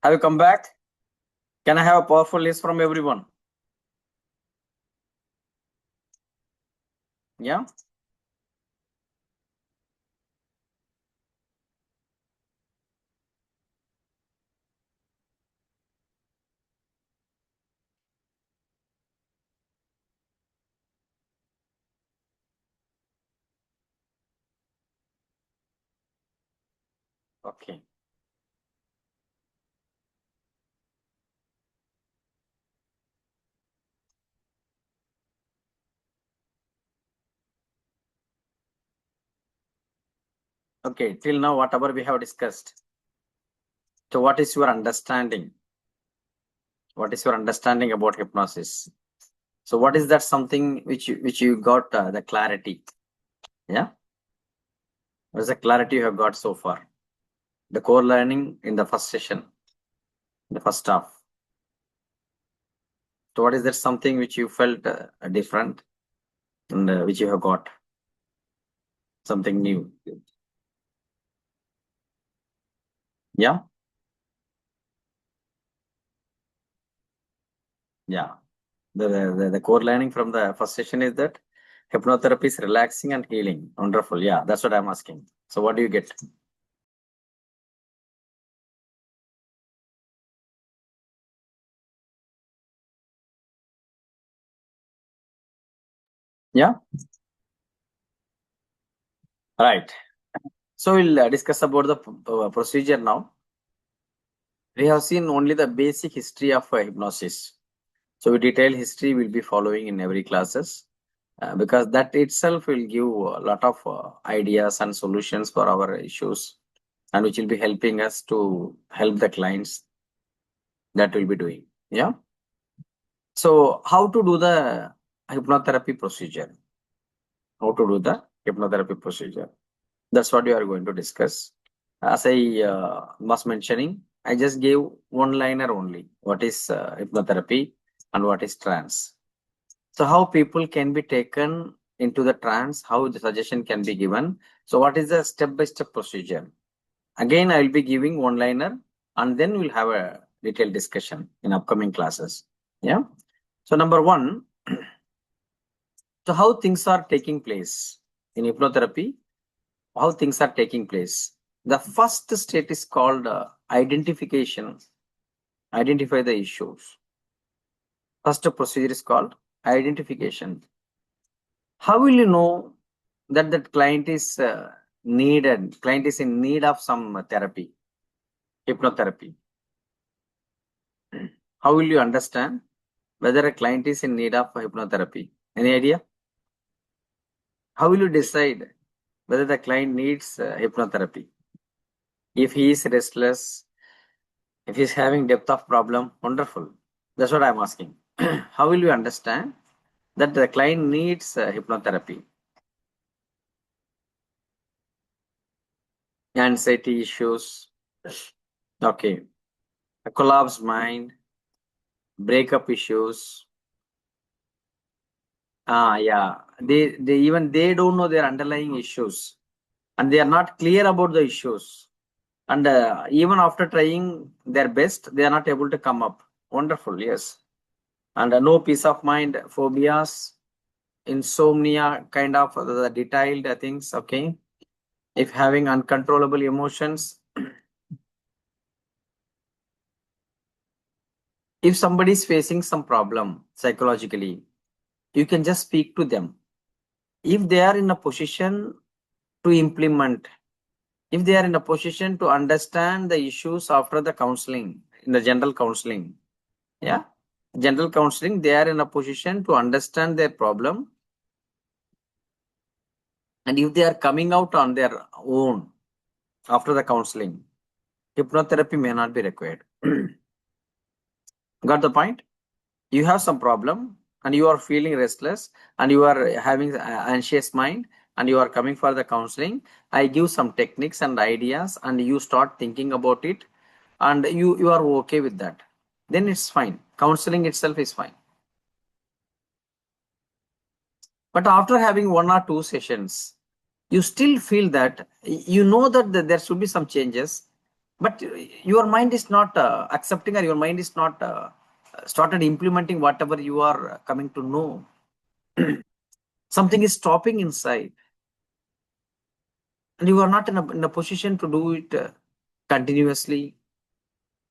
Have you come back? Can I have a powerful list from everyone? Yeah. Okay. Okay. Till now, whatever we have discussed. So, what is your understanding? What is your understanding about hypnosis? So, what is that something which you got the clarity? Yeah. What is the clarity you have got so far? The core learning in the first session, the first half. So, what is that something which you felt different and which you have got something new? Yeah. Yeah. The core learning from the first session is that hypnotherapy is relaxing and healing. Wonderful. Yeah, that's what I'm asking. So, what do you get? Yeah. Right. So, we'll discuss about the procedure now. We have seen only the basic history of hypnosis. So, detailed history will be following in every classes because that itself will give a lot of ideas and solutions for our issues, and which will be helping us to help the clients that we'll be doing. Yeah. So, how to do the hypnotherapy procedure? How to do the hypnotherapy procedure? That's what we are going to discuss. As I was mentioning, I just gave one liner only. What is hypnotherapy and what is trance? So, how people can be taken into the trance, how the suggestion can be given. So, what is the step-by-step procedure? Again, I will be giving one liner and then we'll have a detailed discussion in upcoming classes. Yeah. So, number one, so how things are taking place in hypnotherapy, how things are taking place. The first state is called identification. Identify the issues. First procedure is called identification. How will you know that that client is client is in need of some therapy, hypnotherapy? How will you understand whether a client is in need of hypnotherapy? Any idea? How will you decide whether the client needs hypnotherapy? If he is restless, if he is having depth of problem, wonderful. That's what I'm asking. How will you understand that the client needs hypnotherapy? Anxiety issues, okay, a collapsed mind, breakup issues. Yeah, they even they don't know their underlying issues, and they are not clear about the issues. And even after trying their best, they are not able to come up. Wonderful, yes. And no peace of mind, phobias, insomnia, kind of the detailed things. Okay, if having uncontrollable emotions, if somebody is facing some problem psychologically, you can just speak to them. If they are in a position to implement, if they are in a position to understand the issues after the counseling, in the general counseling, yeah, general counseling, they are in a position to understand their problem. And if they are coming out on their own after the counseling, hypnotherapy may not be required. Got the point? You have some problem and you are feeling restless and you are having anxious mind and you are coming for the counseling. I give some techniques and ideas and you start thinking about it and you are okay with that. Then it's fine. Counseling itself is fine. But after having one or two sessions, you still feel that you know that there should be some changes, but your mind is not accepting, or your mind is not started implementing whatever you are coming to know. Something is stopping inside, and you are not in a position to do it continuously.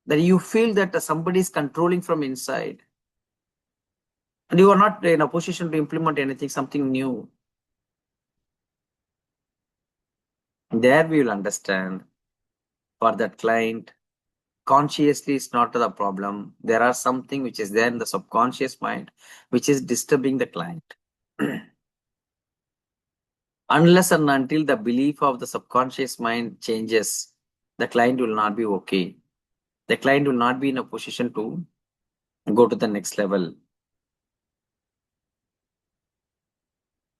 That you feel that somebody is controlling from inside, and you are not in a position to implement anything, something new. There we will understand, for that client, consciously is not the problem. There are something which is there in the subconscious mind which is disturbing the client. Unless and until the belief of the subconscious mind changes, the client will not be okay. The client will not be in a position to go to the next level.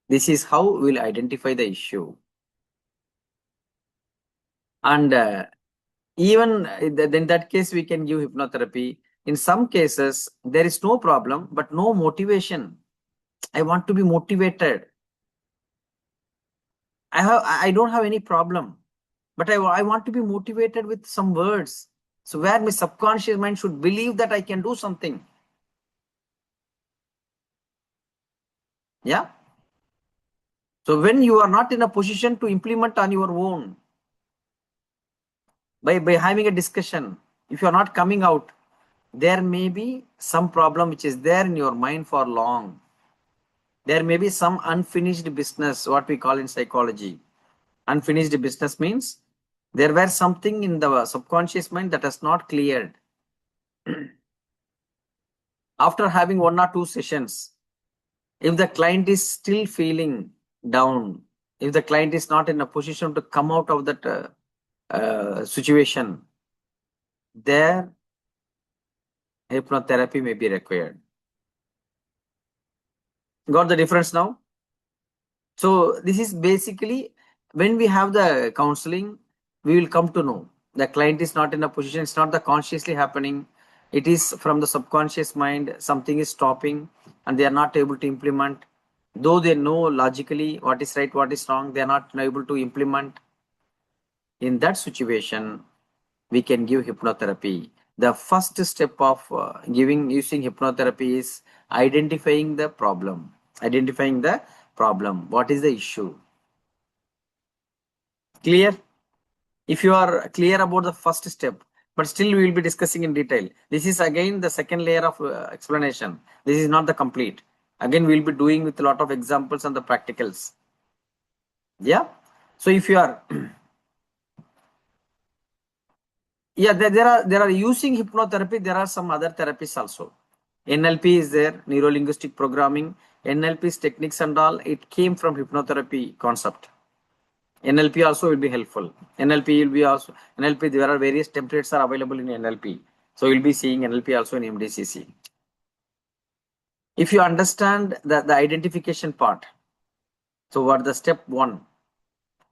This is how we'll identify the issue. And even in that case, we can give hypnotherapy. In some cases, there is no problem, but no motivation. I want to be motivated. I don't have any problem, but I want to be motivated with some words. So where my subconscious mind should believe that I can do something. Yeah. So when you are not in a position to implement on your own, by having a discussion, if you are not coming out, there may be some problem which is there in your mind for long. There may be some unfinished business, what we call in psychology. Unfinished business means there were something in the subconscious mind that has not cleared. After having 1 or 2 sessions, if the client is still feeling down, if the client is not in a position to come out of that situation, there hypnotherapy may be required. Got the difference now? So this is basically, when we have the counseling, we will come to know the client is not in a position, it's not the consciously happening, it is from the subconscious mind, something is stopping and they are not able to implement. Though they know logically what is right, what is wrong, they are not able to implement. In that situation, we can give hypnotherapy. The first step of using hypnotherapy is identifying the problem. Identifying the problem. What is the issue? Clear? If you are clear about the first step, but still we will be discussing in detail. This is again the second layer of explanation. This is not the complete. Again, we will be doing with a lot of examples and the practicals. Yeah. So if you are yeah, there are using hypnotherapy, there are some other therapies also. NLP is there, neuro linguistic programming. NLP's techniques and all, it came from hypnotherapy concept. NLP also will be helpful. NLP will be also NLP. There are various templates are available in NLP, so you'll be seeing NLP also in MDCC. If you understand the identification part, so what the step 1?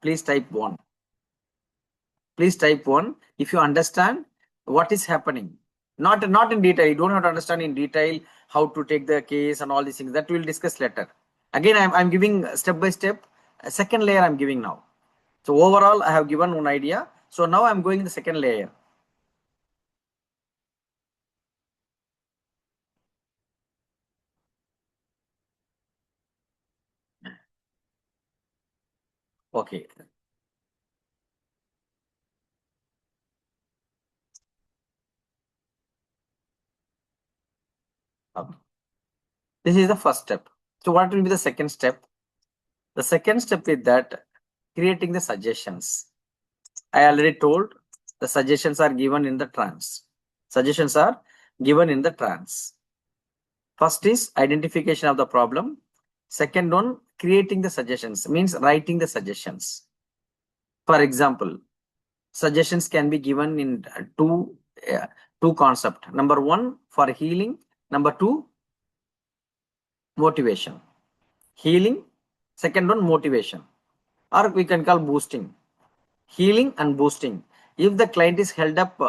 Please type 1. Please type 1 if you understand what is happening. Not in detail. You don't have to understand in detail how to take the case and all these things. That we'll discuss later. Again, I'm giving step by step. A second layer I'm giving now. So overall, I have given one idea. So now I'm going the second layer. Okay. This is the first step. So what will be the second step? The second step is that creating the suggestions. I already told the suggestions are given in the trance. Suggestions are given in the trance. First is identification of the problem. Second one, creating the suggestions, means writing the suggestions. For example, suggestions can be given in two concepts. Number 1, for healing. Number 2, motivation. Healing. Second one, motivation. Or we can call boosting. Healing and boosting. If the client is held up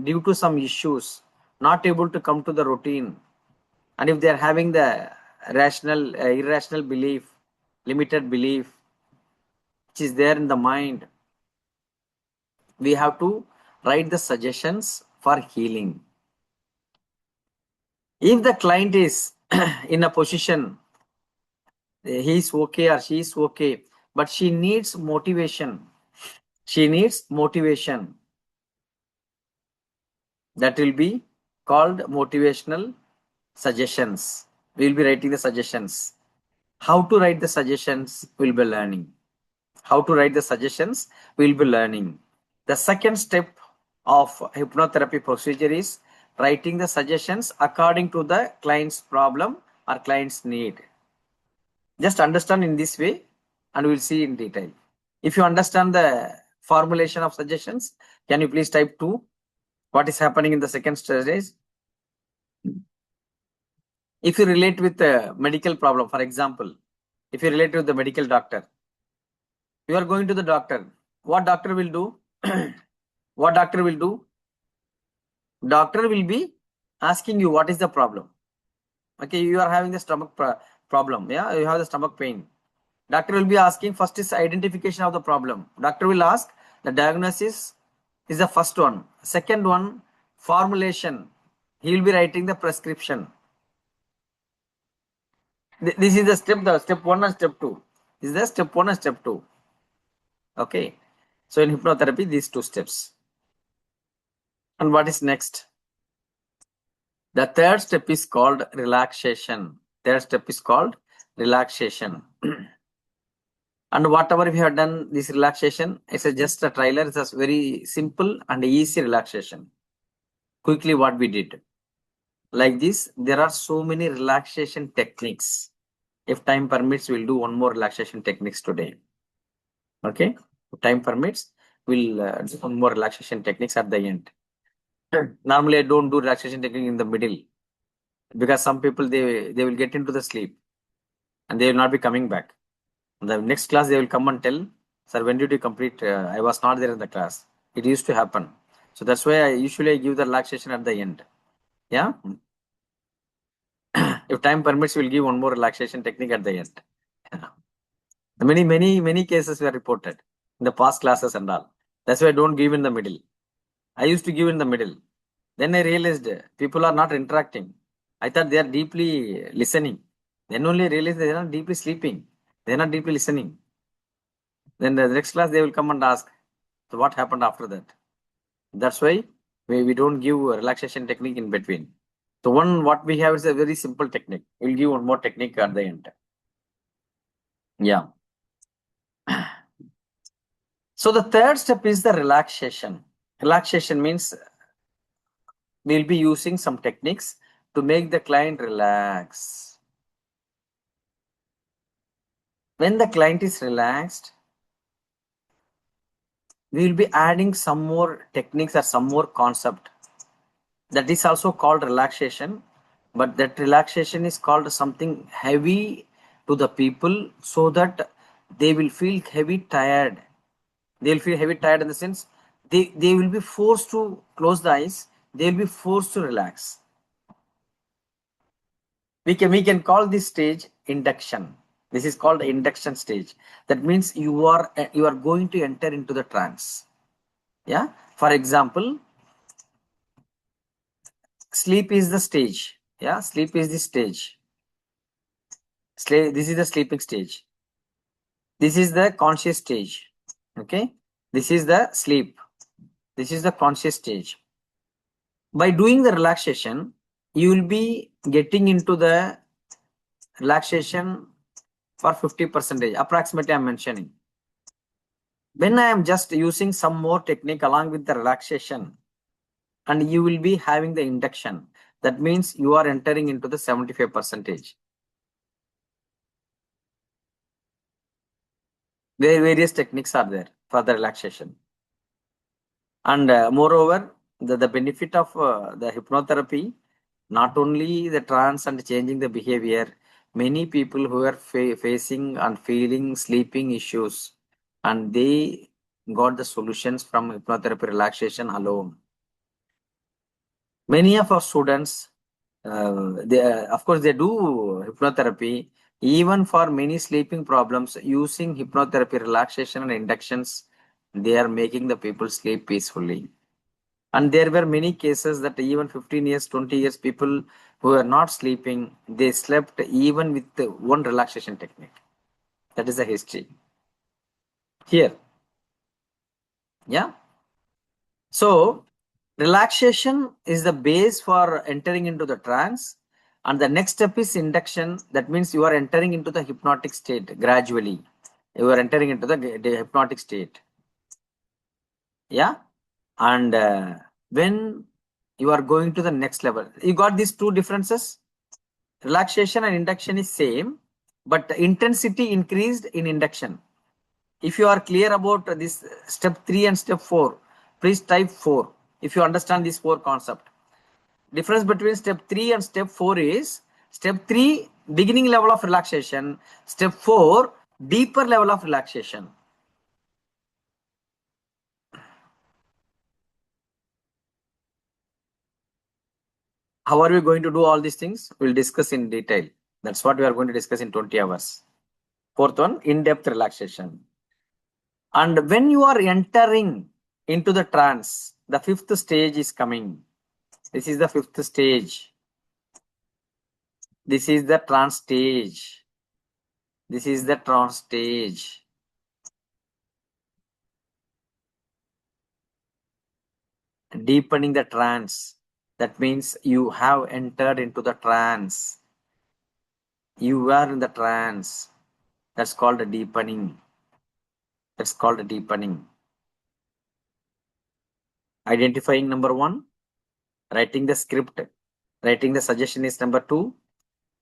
due to some issues, not able to come to the routine, and if they are having the rational, irrational belief, limited belief, which is there in the mind, we have to write the suggestions for healing. If the client is in a position, he is okay or she is okay, but she needs motivation. She needs motivation. That will be called motivational suggestions. We will be writing the suggestions. How to write the suggestions, we'll be learning. How to write the suggestions, we'll be learning. The second step of hypnotherapy procedure is writing the suggestions according to the client's problem or client's need. Just understand in this way and we'll see in detail. If you understand the formulation of suggestions, can you please type 2? What is happening in the second stage? If you relate with a medical problem, for example, if you relate with the medical doctor, you are going to the doctor. What doctor will do? What doctor will do? Doctor will be asking you what is the problem. Okay, you are having the stomach problem. Yeah, you have the stomach pain. Doctor will be asking, first is identification of the problem. Doctor will ask, the diagnosis is the first one. Second one, formulation. He will be writing the prescription. This is the step 1 and step 2. This is the step 1 and step 2. Okay. So in hypnotherapy, these 2 steps. And what is next? The third step is called relaxation. Third step is called relaxation. And whatever we have done, this relaxation, it's just a trailer. It's a very simple and easy relaxation. Quickly what we did. Like this, there are so many relaxation techniques. If time permits, we'll do one more relaxation techniques today. Okay, if time permits, we'll do one more relaxation techniques at the end. Normally, I don't do relaxation technique in the middle because some people they will get into the sleep and they will not be coming back. In the next class, they will come and tell, sir, when did you complete? I was not there in the class. It used to happen. So that's why I usually give the relaxation at the end. Yeah. If time permits, we'll give one more relaxation technique at the end. Many cases were reported in the past classes and all. That's why I don't give in the middle. I used to give in the middle. Then I realized people are not interacting. I thought they are deeply listening. Then only I realized they are not deeply sleeping. They are not deeply listening. Then the next class they will come and ask, so what happened after that? That's why we don't give a relaxation technique in between. So what we have is a very simple technique. We'll give one more technique at the end. Yeah. So the third step is the relaxation. Relaxation means we'll be using some techniques to make the client relax. When the client is relaxed, we will be adding some more techniques or some more concept. That is also called relaxation, but that relaxation is called something heavy to the people so that they will feel heavy tired. They will feel heavy tired in the sense they will be forced to close the eyes. They will be forced to relax. We can call this stage induction. This is called induction stage. That means you are going to enter into the trance. Yeah. For example, sleep is the stage. Yeah, sleep is the stage. This is the sleeping stage. This is the conscious stage. Okay. This is the sleep. This is the conscious stage. By doing the relaxation, you will be getting into the relaxation for 50%. Approximately, I'm mentioning. When I am just using some more technique along with the relaxation, and you will be having the induction, that means you are entering into the 75%. Various techniques are there for the relaxation. And moreover, the benefit of the hypnotherapy, not only the trance and changing the behavior, many people who are facing and feeling sleeping issues, and they got the solutions from hypnotherapy relaxation alone. Many of our students, of course, they do hypnotherapy even for many sleeping problems. Using hypnotherapy relaxation and inductions, they are making the people sleep peacefully. And there were many cases that even 15 years, 20 years, people who were not sleeping, they slept even with one relaxation technique. That is the history. Here. Yeah. So, relaxation is the base for entering into the trance. And the next step is induction. That means you are entering into the hypnotic state gradually. You are entering into the hypnotic state. Yeah. And when you are going to the next level, you got these two differences. Relaxation and induction is same, but the intensity increased in induction. If you are clear about this step 3 and step 4, please type 4 if you understand this 4 concept. Difference between step 3 and step 4 is step 3 beginning level of relaxation, step 4 deeper level of relaxation. How are we going to do all these things? We'll discuss in detail. That's what we are going to discuss in 20 hours. Fourth one, in-depth relaxation. And when you are entering into the trance, the fifth stage is coming. This is the fifth stage. This is the trance stage. This is the trance stage. Deepening the trance. That means you have entered into the trance. You are in the trance. That's called a deepening. That's called a deepening. Identifying number 1. Writing the script. Writing the suggestion is number 2.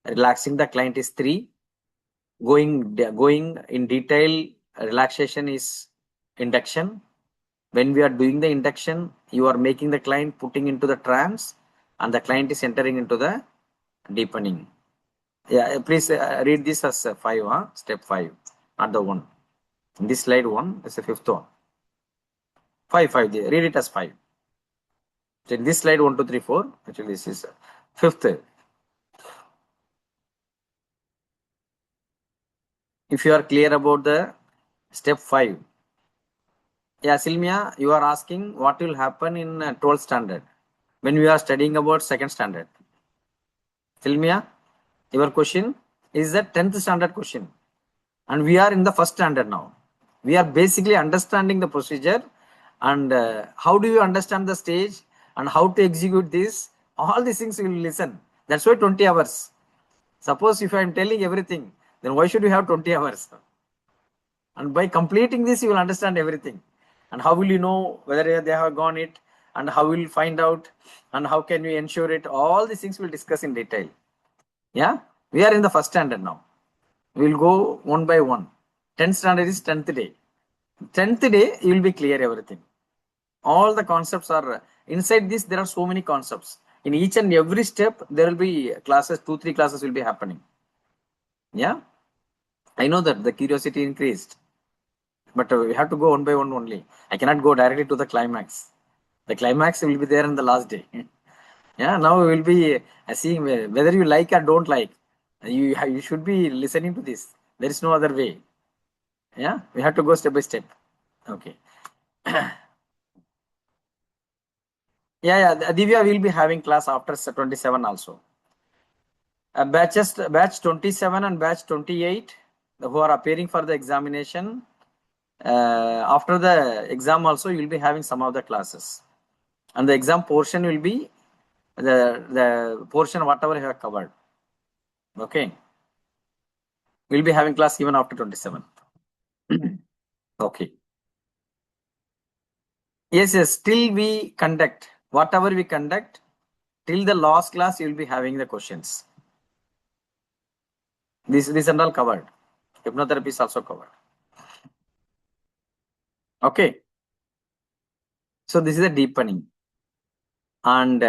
Relaxing the client is 3. Going in detail, relaxation is induction. When we are doing the induction, you are making the client putting into the trance, and the client is entering into the deepening. Yeah, please read this as 5, step 5, not the 1. In this slide 1, it's the 5th one. 5, read it as 5. So in this slide 1, 2, 3, 4, actually this is 5th. If you are clear about the step 5. Yeah, Silmia, you are asking what will happen in 12th standard when we are studying about 2nd standard. Silmia, your question is the 10th standard question, and we are in the 1st standard now. We are basically understanding the procedure, and how do you understand the stage and how to execute this. All these things you will listen. That's why 20 hours. Suppose if I am telling everything, then why should you have 20 hours? And by completing this, you will understand everything. And how will you know whether they have gone it, and how will you find out, and how can we ensure it? All these things we'll discuss in detail. Yeah, we are in the 1st standard now. We'll go one by one. 10th standard is 10th day. 10th day, you will be clear everything. All the concepts are inside this. There are so many concepts. In each and every step, there will be classes, 2-3 classes will be happening. Yeah, I know that the curiosity increased, but we have to go one by one only. I cannot go directly to the climax. The climax will be there in the last day. Yeah, now we will be seeing whether you like or don't like. You should be listening to this. There is no other way. Yeah, we have to go step by step. Okay. Yeah, Divya will be having class after 27 also. Batch 27 and batch 28 who are appearing for the examination. After the exam also, you will be having some of the classes, and the exam portion will be the portion whatever you have covered. Okay, we'll be having class even after 27. Okay. Yes, still we conduct whatever we conduct till the last class. You will be having the questions. This and all covered. Hypnotherapy is also covered. Okay. So this is a deepening, and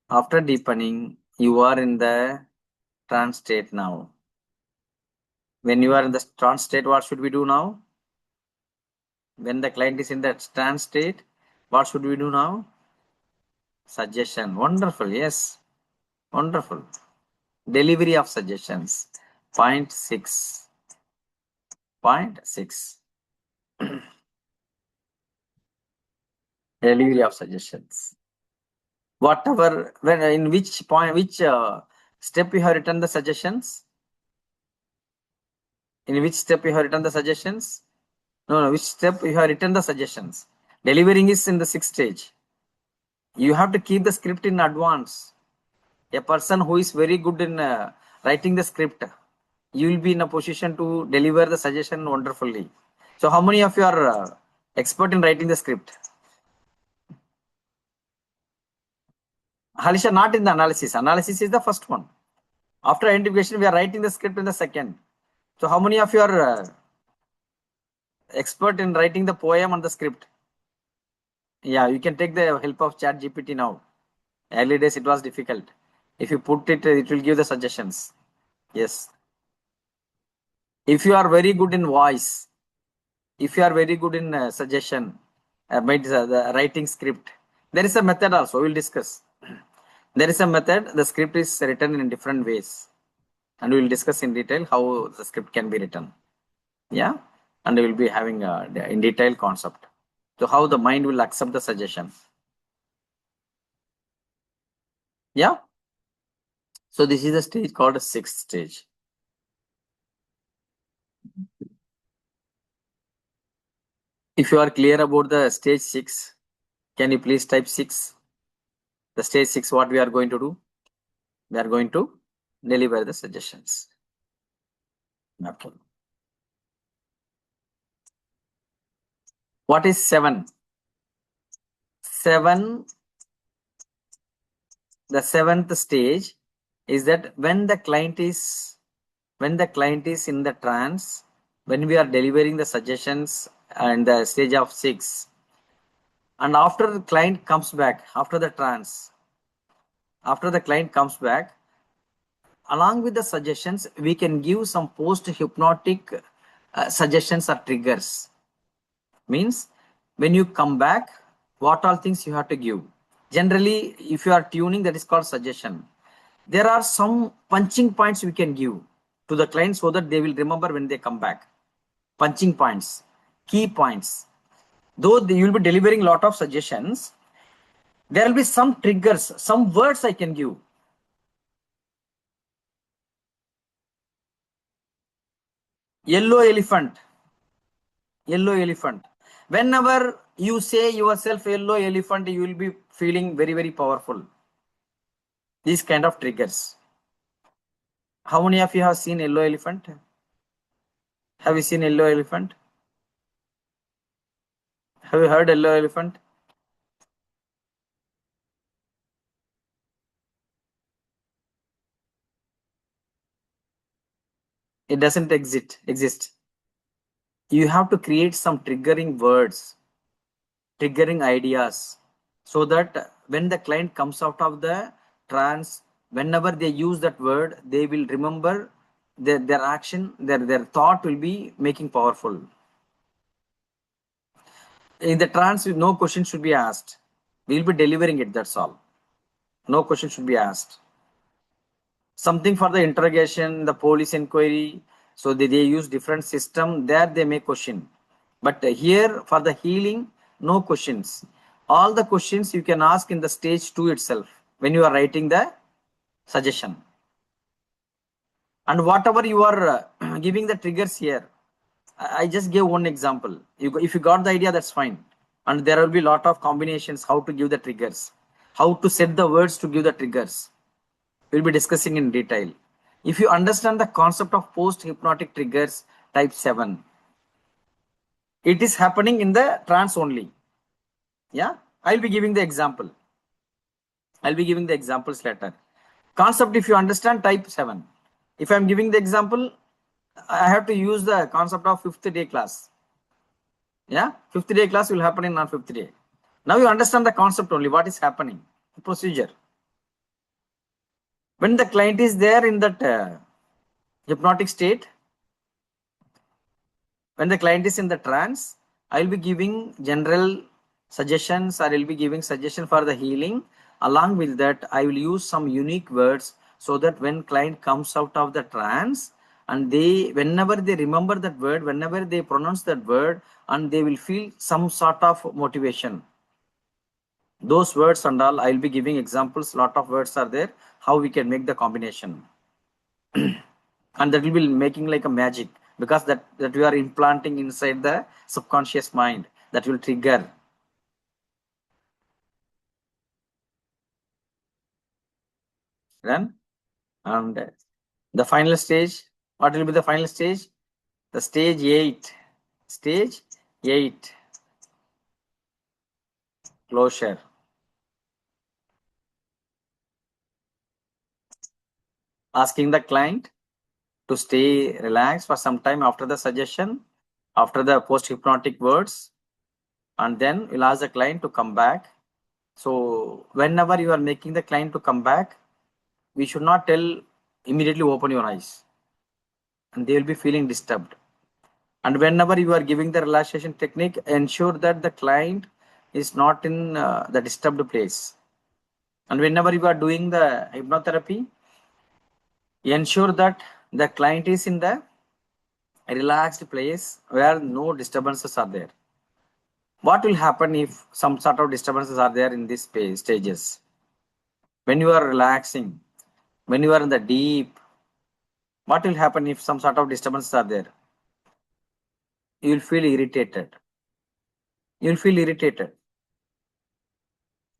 after deepening, you are in the trance state now. When you are in the trance state, what should we do now? When the client is in that trance state, what should we do now? Suggestion. Wonderful. Yes. Wonderful. Delivery of suggestions. Point 6. Point 6. Delivery of suggestions. Whatever, when in which point, which step you have written the suggestions? In which step you have written the suggestions? No, which step you have written the suggestions? Delivering is in the 6th stage. You have to keep the script in advance. A person who is very good in writing the script, you will be in a position to deliver the suggestion wonderfully. So how many of you are expert in writing the script? Halisha, not in the analysis. Analysis is the first one. After identification, we are writing the script in the second. So how many of you are expert in writing the poem and the script? Yeah, you can take the help of Chat GPT now. Early days it was difficult. If you put it, it will give the suggestions. Yes. If you are very good in voice, if you are very good in suggestion, the writing script, there is a method also. We'll discuss. There is a method. The script is written in different ways, and we will discuss in detail how the script can be written. Yeah, and we will be having in detail concept. So how the mind will accept the suggestion. Yeah. So this is the stage called the 6th stage. If you are clear about the stage 6, can you please type 6? The stage 6, what we are going to do? We are going to deliver the suggestions. Okay. What is 7? 7, the 7th stage is that when the client is in the trance, when we are delivering the suggestions and the stage of 6, and after the client comes back, after the trance, after the client comes back, along with the suggestions, we can give some post-hypnotic suggestions or triggers. Means when you come back, what all things you have to give. Generally, if you are tuning, that is called suggestion. There are some punching points we can give to the client so that they will remember when they come back. Punching points, key points. Though you will be delivering a lot of suggestions, there will be some triggers, some words I can give. Yellow elephant. Yellow elephant. Whenever you say yourself yellow elephant, you will be feeling very, very powerful. These kind of triggers. How many of you have seen yellow elephant? Have you seen yellow elephant? Have you heard yellow elephant? It doesn't exist. You have to create some triggering words, triggering ideas, so that when the client comes out of the trance, whenever they use that word, they will remember their action, their thought will be making powerful. In the trance, no question should be asked. We'll be delivering it, that's all. No question should be asked. Something for the interrogation, the police inquiry, so they use different system, there they may question. But here for the healing, no questions. All the questions you can ask in the stage 2 itself, when you are writing the suggestion. And whatever you are giving the triggers here, I just gave one example. If you got the idea, that's fine. And there will be a lot of combinations how to give the triggers, how to set the words to give the triggers. We'll be discussing in detail. If you understand the concept of post-hypnotic triggers type 7, it is happening in the trance only. Yeah, I'll be giving the example. I'll be giving the examples later. Concept, if you understand type 7. If I'm giving the example, I have to use the concept of 5th day class. Yeah, 5th day class will happen in non-5th day. Now you understand the concept only, what is happening, the procedure. When the client is there in that hypnotic state, when the client is in the trance, I'll be giving general suggestions, or I'll be giving suggestion for the healing. Along with that, I will use some unique words so that when client comes out of the trance, and whenever they remember that word, whenever they pronounce that word, and they will feel some sort of motivation. Those words and all, I'll be giving examples. Lot of words are there. How we can make the combination, and that will be making like a magic, because that we are implanting inside the subconscious mind, that will trigger. Then, and the final stage, what will be the final stage? The stage 8. Stage 8. Closure. Asking the client to stay relaxed for some time after the suggestion, after the post-hypnotic words, and then you'll ask the client to come back. So whenever you are making the client to come back, we should not tell immediately open your eyes, and they will be feeling disturbed. And whenever you are giving the relaxation technique, ensure that the client is not in the disturbed place. And whenever you are doing the hypnotherapy, ensure that the client is in the relaxed place where no disturbances are there. What will happen if some sort of disturbances are there in these stages? When you are relaxing, when you are in the deep, what will happen if some sort of disturbances are there? You will feel irritated. You will feel irritated.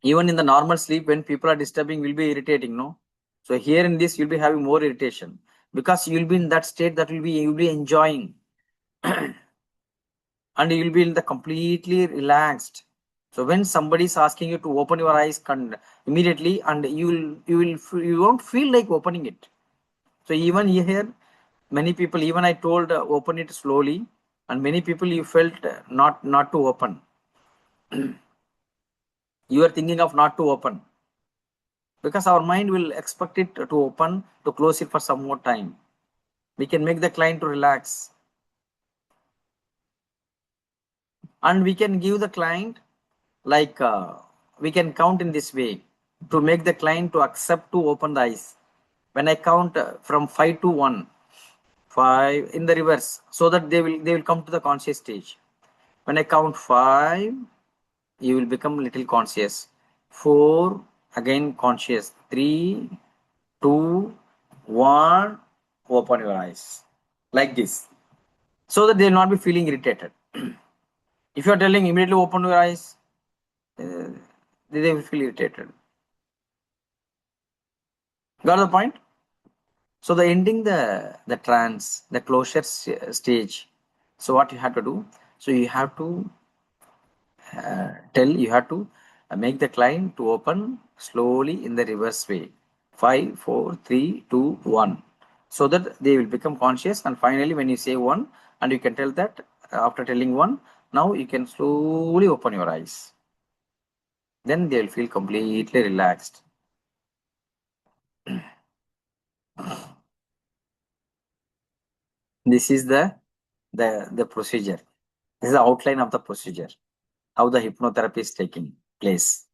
Even in the normal sleep, when people are disturbing, will be irritating, no? So here in this, you'll be having more irritation, because you'll be in that state that you'll be enjoying, and you'll be in the completely relaxed. So when somebody is asking you to open your eyes immediately, and you won't feel like opening it. So even here, many people, even I told open it slowly, and many people you felt not to open. You are thinking of not to open, because our mind will expect it to open, to close it for some more time. We can make the client to relax, and we can give the client like we can count in this way to make the client to accept to open the eyes. When I count from 5 to 1, 5 in the reverse, so that they will come to the conscious stage. When I count 5, you will become little conscious. 4, again conscious. 3, 2, 1, open your eyes. Like this. So that they will not be feeling irritated. If you are telling immediately open your eyes, they will feel irritated. Got the point? So the ending the trance, the closure stage. So what you have to do? So you have to you have to make the client to open slowly in the reverse way. 5, 4, 3, 2, 1. So that they will become conscious, and finally when you say 1, and you can tell that after telling 1, now you can slowly open your eyes. Then they will feel completely relaxed. This is the procedure. This is the outline of the procedure, how the hypnotherapy is taking place.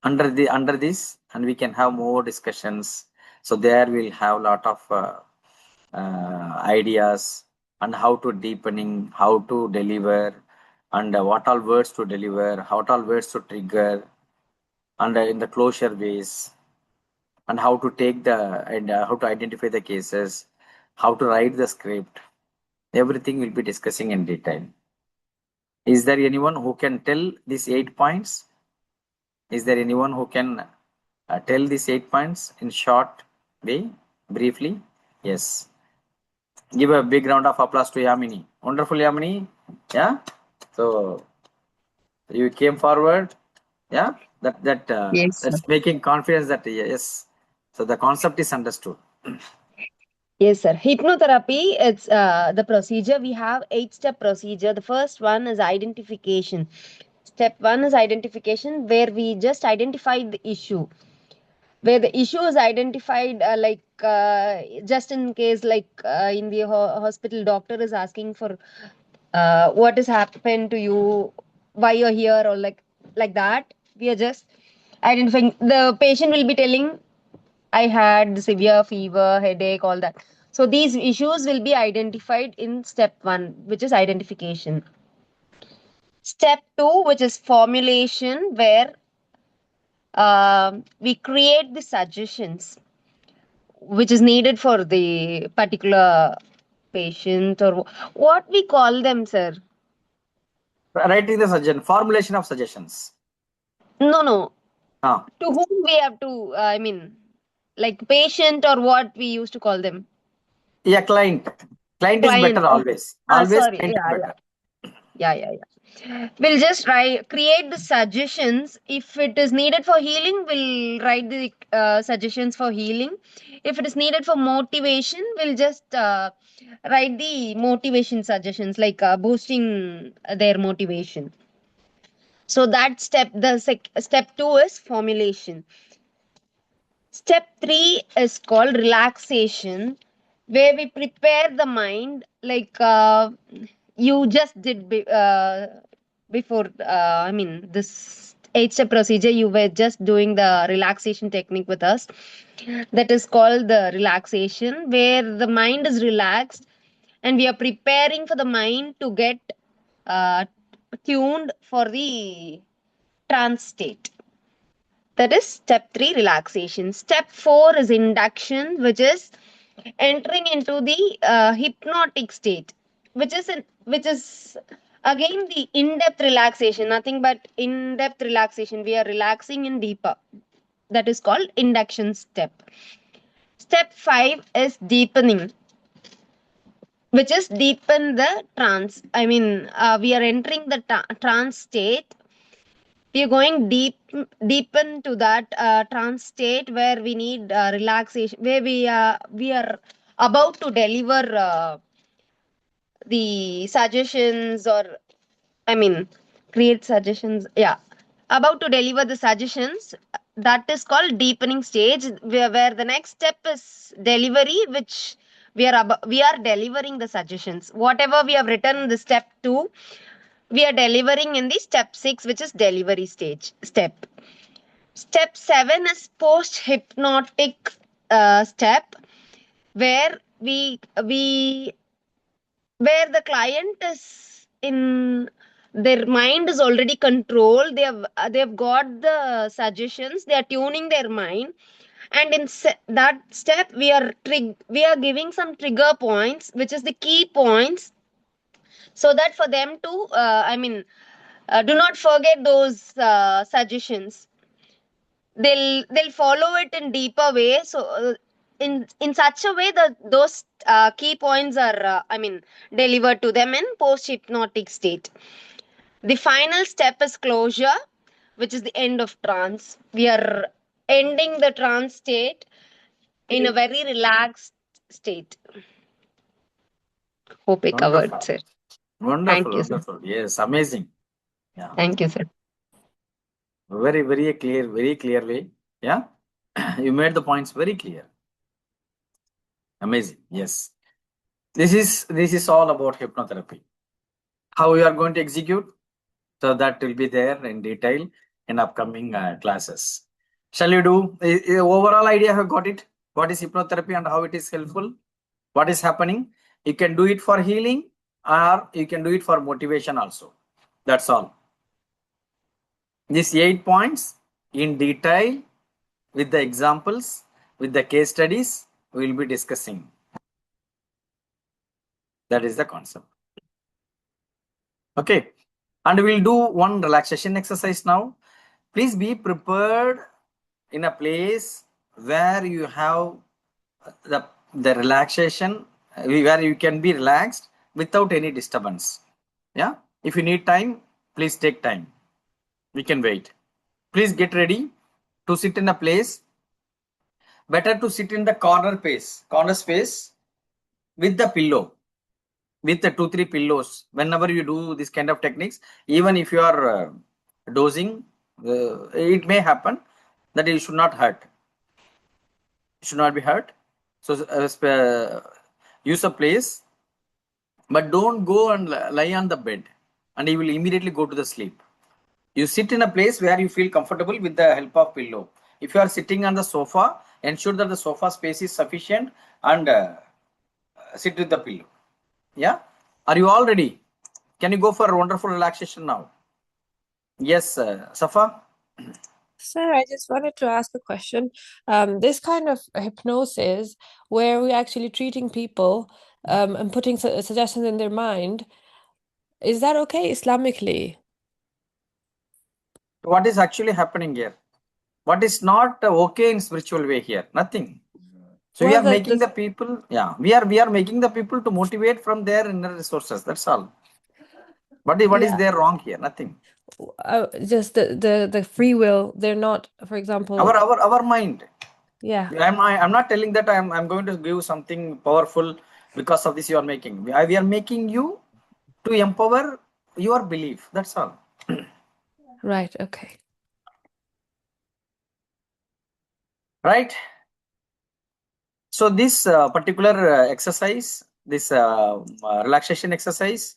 Under this, and we can have more discussions. So there we'll have a lot of ideas, and how to deepening, how to deliver, and what all words to deliver, what all words to trigger, and in the closure ways, and how to take how to identify the cases, how to write the script. Everything we'll be discussing in detail. Is there anyone who can tell these 8 points? Is there anyone who can tell these 8 points in short way, briefly? Yes. Give a big round of applause to Yamini. Wonderful, Yamini. Yeah. So you came forward. Yeah. Yes, sir. That's making confidence that yes. So the concept is understood. Yes, sir. Hypnotherapy, it's the procedure. We have 8-step procedure. The first one is identification. Step 1 is identification, where we just identify the issue. Where the issue is identified, just in case, in the hospital, doctor is asking for what has happened to you, why you're here, or like that. We are just identifying. The patient will be telling, I had severe fever, headache, all that. So these issues will be identified in step 1, which is identification. Step 2, which is formulation, where we create the suggestions which is needed for the particular patient, or what we call them, sir. Writing the suggestion, formulation of suggestions. No. Ah. To whom we have to, I mean, like patient, or what we used to call them. Yeah, client. Client is Client. better always. Ah, Always sorry. client is Yeah. better. We'll just create the suggestions. If it is needed for healing, we'll write the suggestions for healing. If it is needed for motivation, we'll just write the motivation suggestions, like boosting their motivation. So that step, step 2 is formulation. Step 3 is called relaxation, where we prepare the mind, like you just did before. I mean, this 8-step procedure, you were just doing the relaxation technique with us. That is called the relaxation, where the mind is relaxed and we are preparing for the mind to get uh, tuned for the trance state. That is step 3, relaxation. Step 4 is induction, which is entering into the hypnotic state, which is again the in-depth relaxation, nothing but in-depth relaxation. We are relaxing in deeper. That is called induction step. Step 5 is deepening, which is deepen the trance. I mean, we are entering the trance state. We are going deepen to that trance state where we need relaxation, where we are about to deliver the suggestions, or I mean, create suggestions. Yeah, about to deliver the suggestions. That is called deepening stage, where the next step is delivery, which we are delivering the suggestions. Whatever we have written in the step 2, we are delivering in the step 6, which is delivery stage step. Step 7 is post hypnotic step, where we where the client is in, their mind is already controlled. They have got the suggestions. They are tuning their mind, and in that step we are giving some trigger points, which is the key points, so that for them to do not forget those suggestions. They'll follow it in deeper way. So in such a way that those key points are delivered to them in post hypnotic state. The final step is closure, which is the end of trance. We are ending the trance state in a very relaxed state. Hope I covered, Wonderful. sir. Wonderful, Thank you, sir. wonderful. Yes, amazing. Yeah. Thank you, sir. Very, very clear, very clearly. Yeah. You made the points very clear. Amazing. Yes. This is all about hypnotherapy. How you are going to execute? So that will be there in detail in upcoming classes. Shall you do overall idea? Have got it? What is hypnotherapy and how it is helpful? What is happening? You can do it for healing, or you can do it for motivation also. That's all. These 8 points in detail, with the examples, with the case studies, we will be discussing. That is the concept. Okay. And we'll do one relaxation exercise now. Please be prepared in a place where you have the relaxation, where you can be relaxed without any disturbance. Yeah. If you need time, please take time. We can wait. Please get ready to sit in a place. Better to sit in the corner space with the pillow, with the 2-3 pillows. Whenever you do this kind of techniques, even if you are dozing, it may happen that you should not hurt. It should not be hurt. So use a place, but don't go and lie on the bed and you will immediately go to the sleep. You sit in a place where you feel comfortable with the help of pillow. If you are sitting on the sofa, ensure that the sofa space is sufficient and sit with the pillow. Yeah. Are you all ready? Can you go for wonderful relaxation now? Yes, Safa? Sir, I just wanted to ask a question. This kind of hypnosis, where we're actually treating people and putting suggestions in their mind, is that okay Islamically? What is actually happening here? What is not okay in spiritual way here? Nothing. So we Well, are making the people, we are making the people to motivate from their inner resources. That's all. What is Yeah. there wrong here? Nothing. Just the free will. They're not, for example. Our mind. Yeah. I'm not telling that I'm going to give something powerful because of this you are making. We are making you to empower your belief. That's all. Right. Okay. Right. So this particular exercise, this relaxation exercise.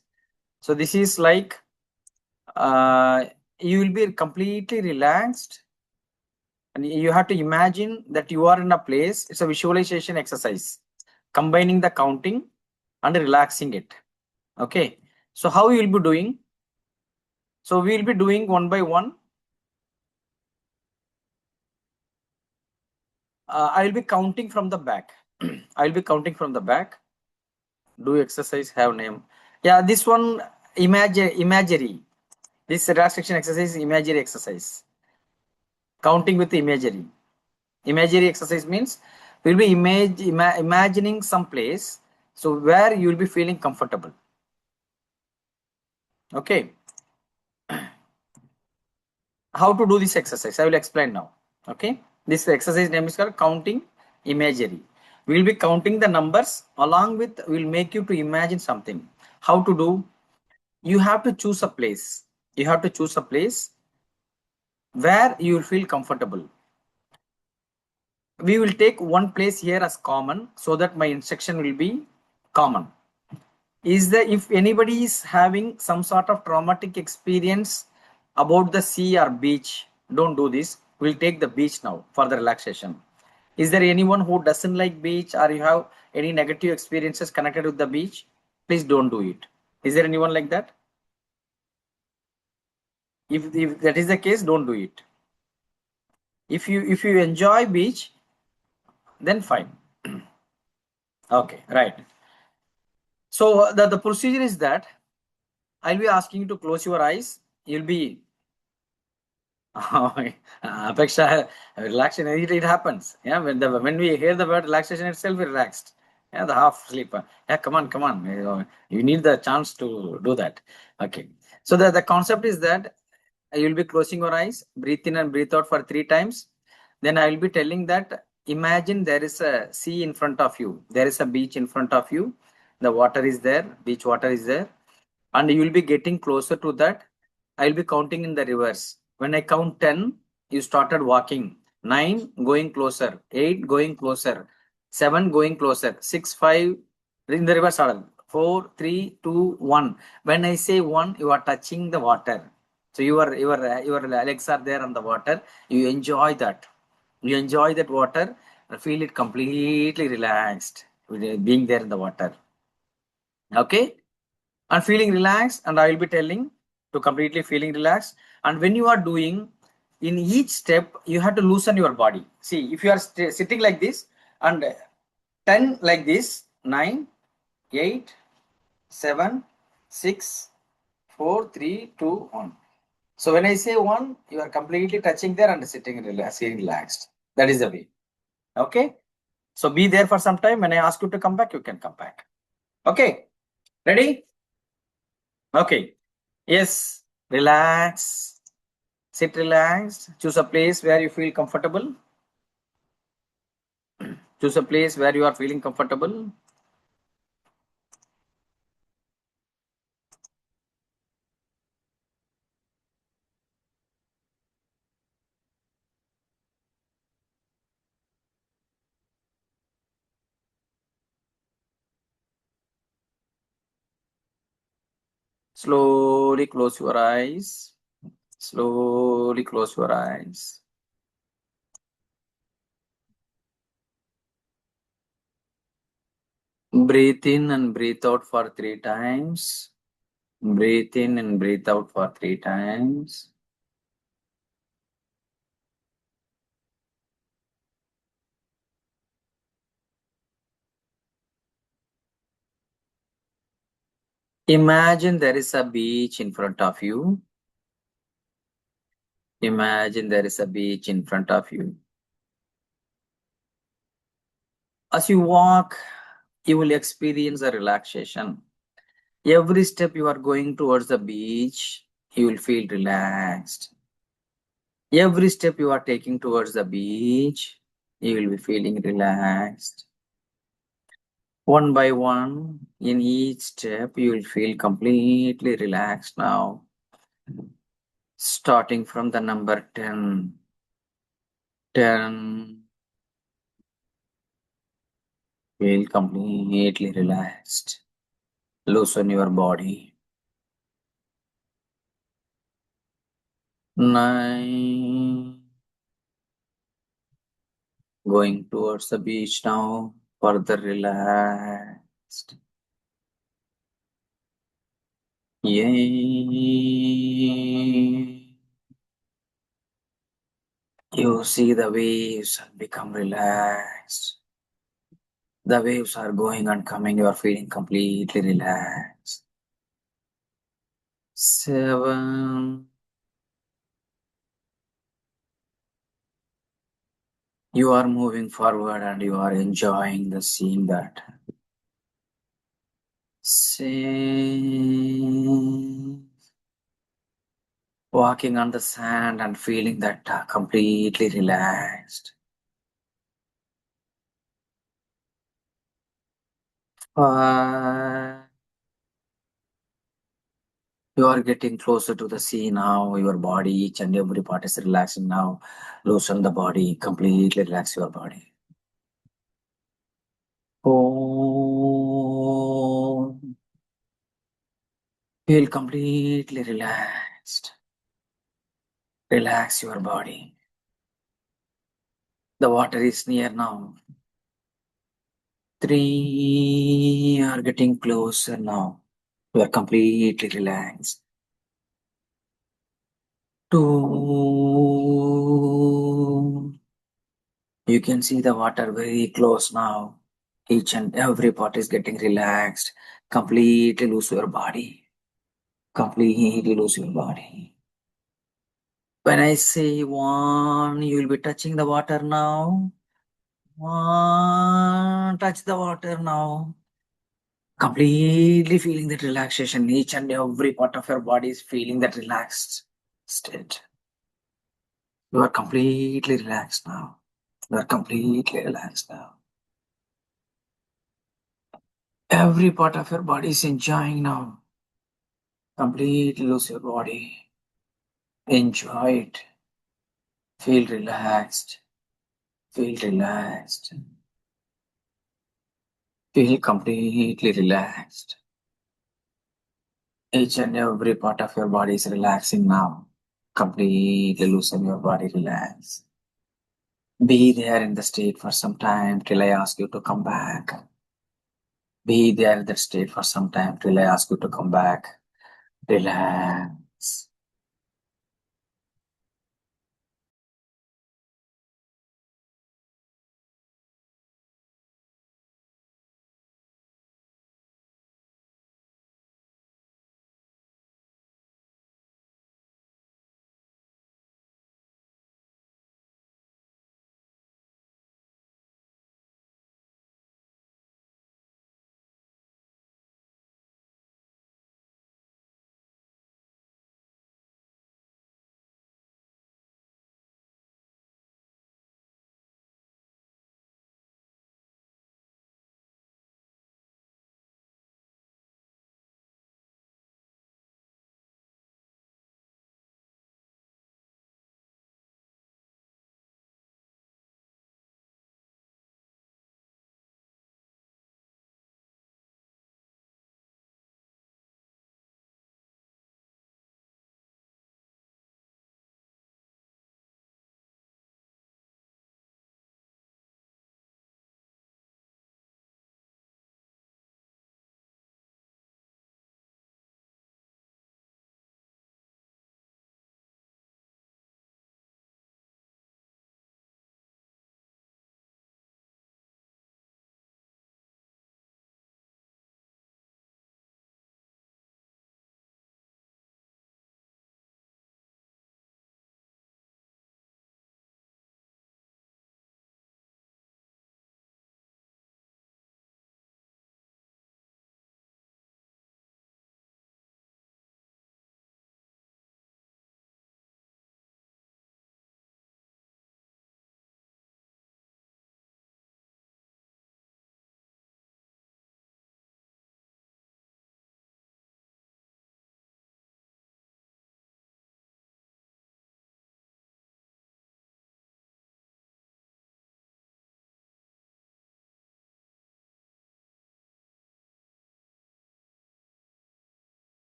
So this is like you will be completely relaxed, and you have to imagine that you are in a place. It's a visualization exercise, combining the counting and relaxing it. Okay. So how you will be doing? So we will be doing one by one. I will be counting from the back. I will be counting from the back. Do exercise have name? Yeah, this one imagery. This relaxation exercise is imagery exercise. Counting with imagery. Imagery exercise means we'll be imagining some place, so where you will be feeling comfortable. Okay. How to do this exercise? I will explain now. Okay. This exercise name is called counting imagery. We will be counting the numbers, along with we will make you to imagine something. How to do? You have to choose a place. You have to choose a place where you will feel comfortable. We will take one place here as common, so that my instruction will be common. Is that if anybody is having some sort of traumatic experience about the sea or beach, don't do this. We'll take the beach now for the relaxation. Is there anyone who doesn't like beach, or you have any negative experiences connected with the beach? Please don't do it. Is there anyone like that? If that is the case, don't do it. If you enjoy beach, then fine. Okay, right. So the procedure is that I'll be asking you to close your eyes. You'll be Apeksha, relaxation, it happens. Yeah, when we hear the word relaxation itself, we're relaxed. Yeah, the half sleep. Yeah, come on. You need the chance to do that. Okay. So the concept is that you'll be closing your eyes, breathe in and breathe out for 3 times. Then I will be telling that imagine there is a sea in front of you. There is a beach in front of you. The water is there, beach water is there. And you will be getting closer to that. I will be counting in the reverse. When I count 10, you started walking. 9, going closer. 8, going closer. 7, going closer. 6, 5, in the reverse order. 4, 3, 2, 1. When I say 1, you are touching the water. So your legs are there on the water. You enjoy that. You enjoy that water. Feel it completely relaxed, being there in the water. Okay. And feeling relaxed, and I will be telling to completely feeling relaxed. And when you are doing, in each step you have to loosen your body. See, if you are sitting like this and 10 like this, 9, 8, 7, 6, 4, 3, 2, 1. So when I say 1, you are completely touching there and sitting relaxed. That is the way. Okay. So be there for some time. When I ask you to come back, you can come back. Okay. Ready? Okay. Yes. Relax. Sit relaxed. Choose a place where you feel comfortable. Choose a place where you are feeling comfortable. Slowly close your eyes. Slowly close your eyes. Breathe in and breathe out for 3 times. Breathe in and breathe out for 3 times. Imagine there is a beach in front of you. Imagine there is a beach in front of you. As you walk, you will experience a relaxation. Every step you are going towards the beach, you will feel relaxed. Every step you are taking towards the beach, you will be feeling relaxed. One by one, in each step, you will feel completely relaxed now. Starting from the number 10. 10. Feel completely relaxed. Loosen your body. 9. Going towards the beach now. Further relaxed. 8. You see the waves and become relaxed. The waves are going and coming. You are feeling completely relaxed. 7. You are moving forward and you are enjoying the seeing that. 6. Walking on the sand and feeling that completely relaxed. 5. You are getting closer to the sea now. Your body, each and every part is relaxing now. Loosen the body, completely relax your body. 4. Feel completely relaxed. Relax your body. The water is near now. 3. You are getting closer now. You are completely relaxed. 2. You can see the water very close now. Each and every part is getting relaxed. Completely lose your body. Completely lose your body. When I say 1, you will be touching the water now. 1, touch the water now. Completely feeling that relaxation. Each and every part of your body is feeling that relaxed state. You are completely relaxed now. You are completely relaxed now. Every part of your body is enjoying now. Completely lose your body. Enjoy it. Feel relaxed. Feel relaxed. Feel completely relaxed. Each and every part of your body is relaxing now. Completely loosen your body, relax. Be there in the state for some time till I ask you to come back. Be there in that state for some time till I ask you to come back. Relax.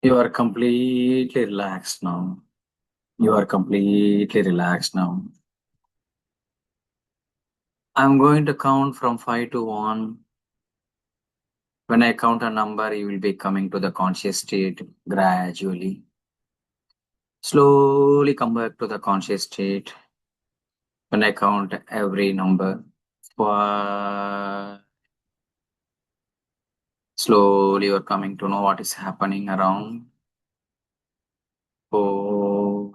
You are completely relaxed now. You are completely relaxed now. I'm going to count from 5 to 1. When I count a number, you will be coming to the conscious state gradually. Slowly come back to the conscious state. When I count every number, 1. Slowly you're coming to know what is happening around. 4.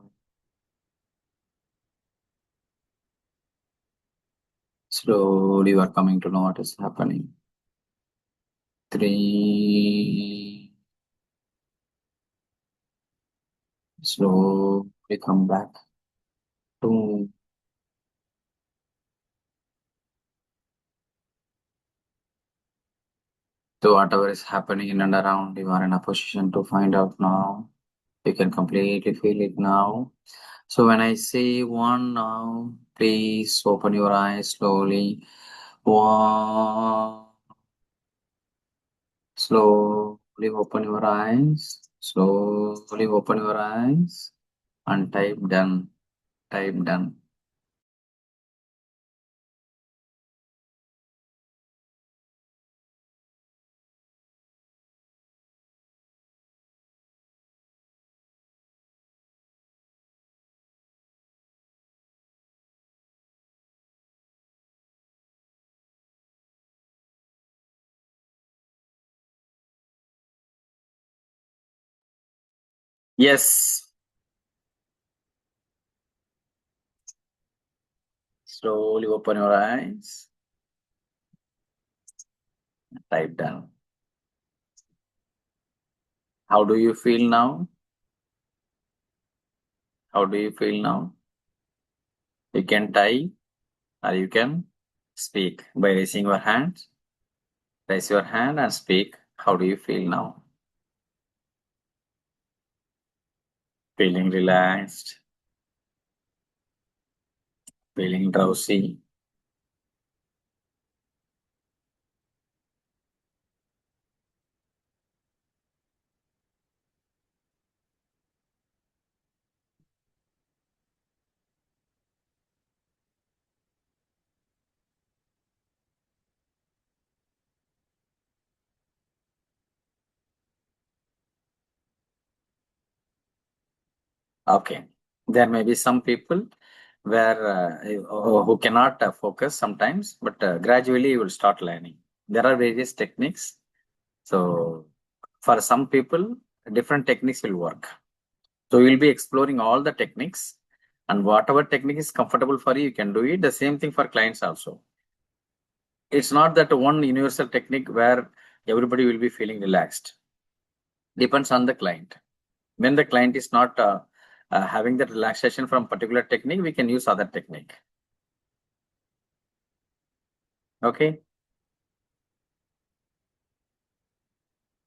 Slowly you are coming to know what is happening. 3. Slowly come back. 2. So whatever is happening in and around, you are in a position to find out now. You can completely feel it now. So when I say 1 now, please open your eyes slowly. 1. Slowly open your eyes. Slowly open your eyes and type done. Type done. Yes. Slowly open your eyes. Type done. How do you feel now? How do you feel now? You can type or you can speak by raising your hand. Raise your hand and speak. How do you feel now? Feeling relaxed? Feeling drowsy? Okay. There may be some people where who cannot focus sometimes, but gradually you will start learning. There are various techniques. So for some people, different techniques will work. So you'll be exploring all the techniques, and whatever technique is comfortable for you, you can do it. The same thing for clients also. It's not that one universal technique where everybody will be feeling relaxed. Depends on the client. When the client is not having the relaxation from particular technique, we can use other technique. Okay.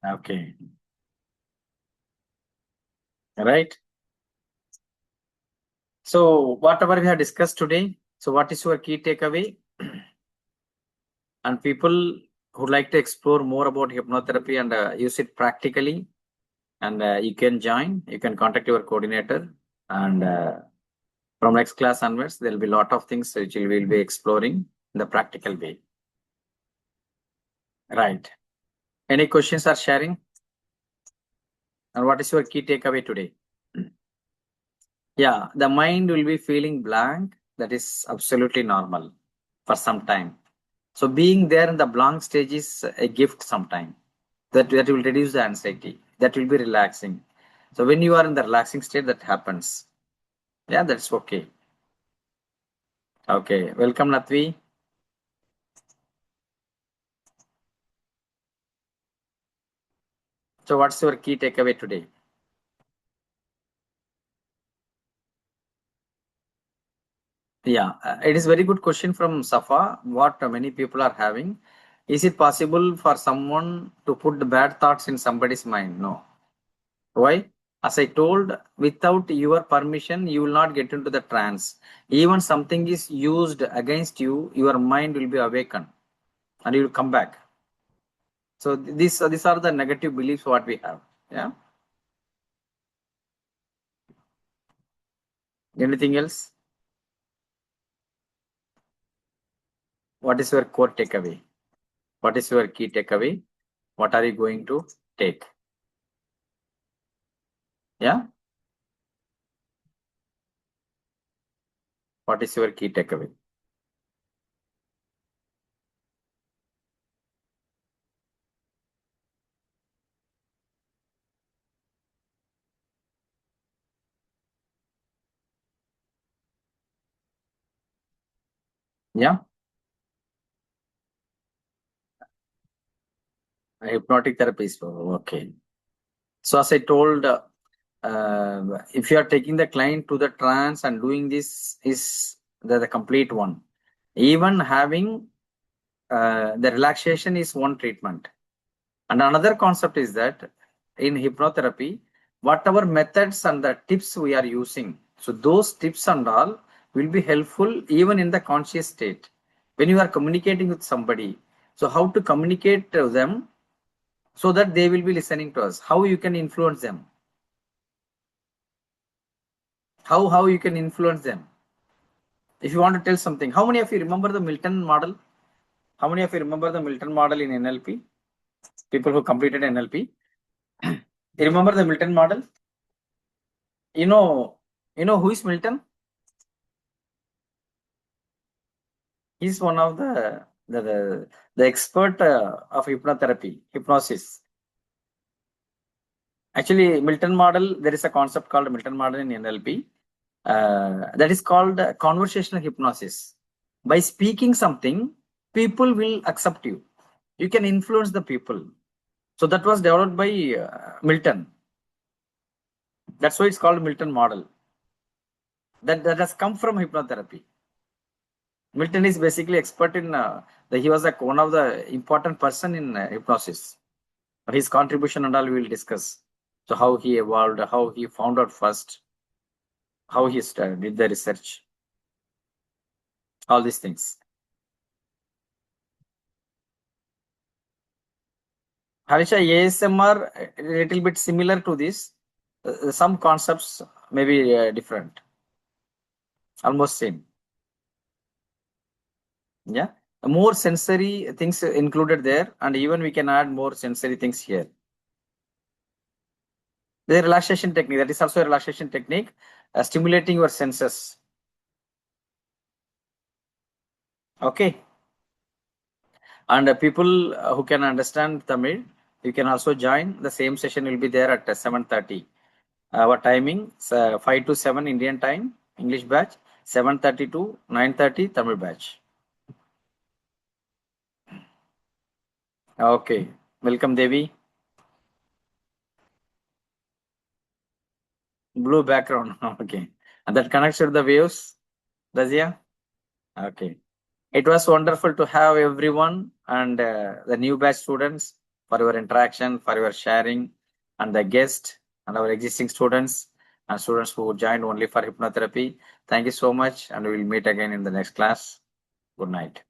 Okay. Right. So whatever we have discussed today, so what is your key takeaway? And people who like to explore more about hypnotherapy and use it practically, and you can join, you can contact your coordinator, and from next class onwards, there will be a lot of things which we will be exploring in the practical way. Right. Any questions or sharing? And what is your key takeaway today? Yeah, the mind will be feeling blank. That is absolutely normal for some time. So being there in the blank stage is a gift sometime. That will reduce the anxiety. That will be relaxing. So when you are in the relaxing state, that happens. Yeah, that's okay. Okay, welcome Natvi. So what's your key takeaway today? Yeah, it is very good question from Safa. What many people are having. Is it possible for someone to put the bad thoughts in somebody's mind? No. Why? As I told, without your permission, you will not get into the trance. Even something is used against you, your mind will be awakened and you will come back. So these are the negative beliefs what we have. Yeah. Anything else? What is your core takeaway? What is your key takeaway? What are you going to take? Yeah? What is your key takeaway? Yeah? Hypnotic therapy is okay. So as I told, if you are taking the client to the trance and doing this is the complete one. Even having the relaxation is one treatment. And another concept is that in hypnotherapy, whatever methods and the tips we are using, so those tips and all will be helpful even in the conscious state. When you are communicating with somebody, so how to communicate to them so that they will be listening to us, how you can influence them, how you can influence them. If you want to tell something, how many of you remember the Milton model? How many of you remember the Milton model in NLP? People who completed NLP. You remember the Milton model? You know who is Milton? He's one of the expert of hypnotherapy, hypnosis. Actually, Milton model, there is a concept called Milton model in NLP. That is called conversational hypnosis. By speaking something, people will accept you. You can influence the people. So that was developed by Milton. That's why it's called Milton model. That has come from hypnotherapy. Milton is basically expert in he was like one of the important person in hypnosis. His contribution and all we will discuss. So how he evolved, how he found out first, how he did the research, all these things. Harisha, ASMR a little bit similar to this. Some concepts may be different, almost same. Yeah, more sensory things included there, and even we can add more sensory things here. The relaxation technique, that is also a relaxation technique, stimulating your senses. Okay. And people who can understand Tamil, you can also join. The same session will be there at 7:30. Our timing 5 to 7 Indian time, English batch, 7:30 to 9:30 Tamil batch. Okay. Welcome, Devi. Blue background. Okay. And that connects to the waves, Razia? Okay. It was wonderful to have everyone and the new batch students for your interaction, for your sharing, and the guest and our existing students and students who joined only for hypnotherapy. Thank you so much, and we will meet again in the next class. Good night.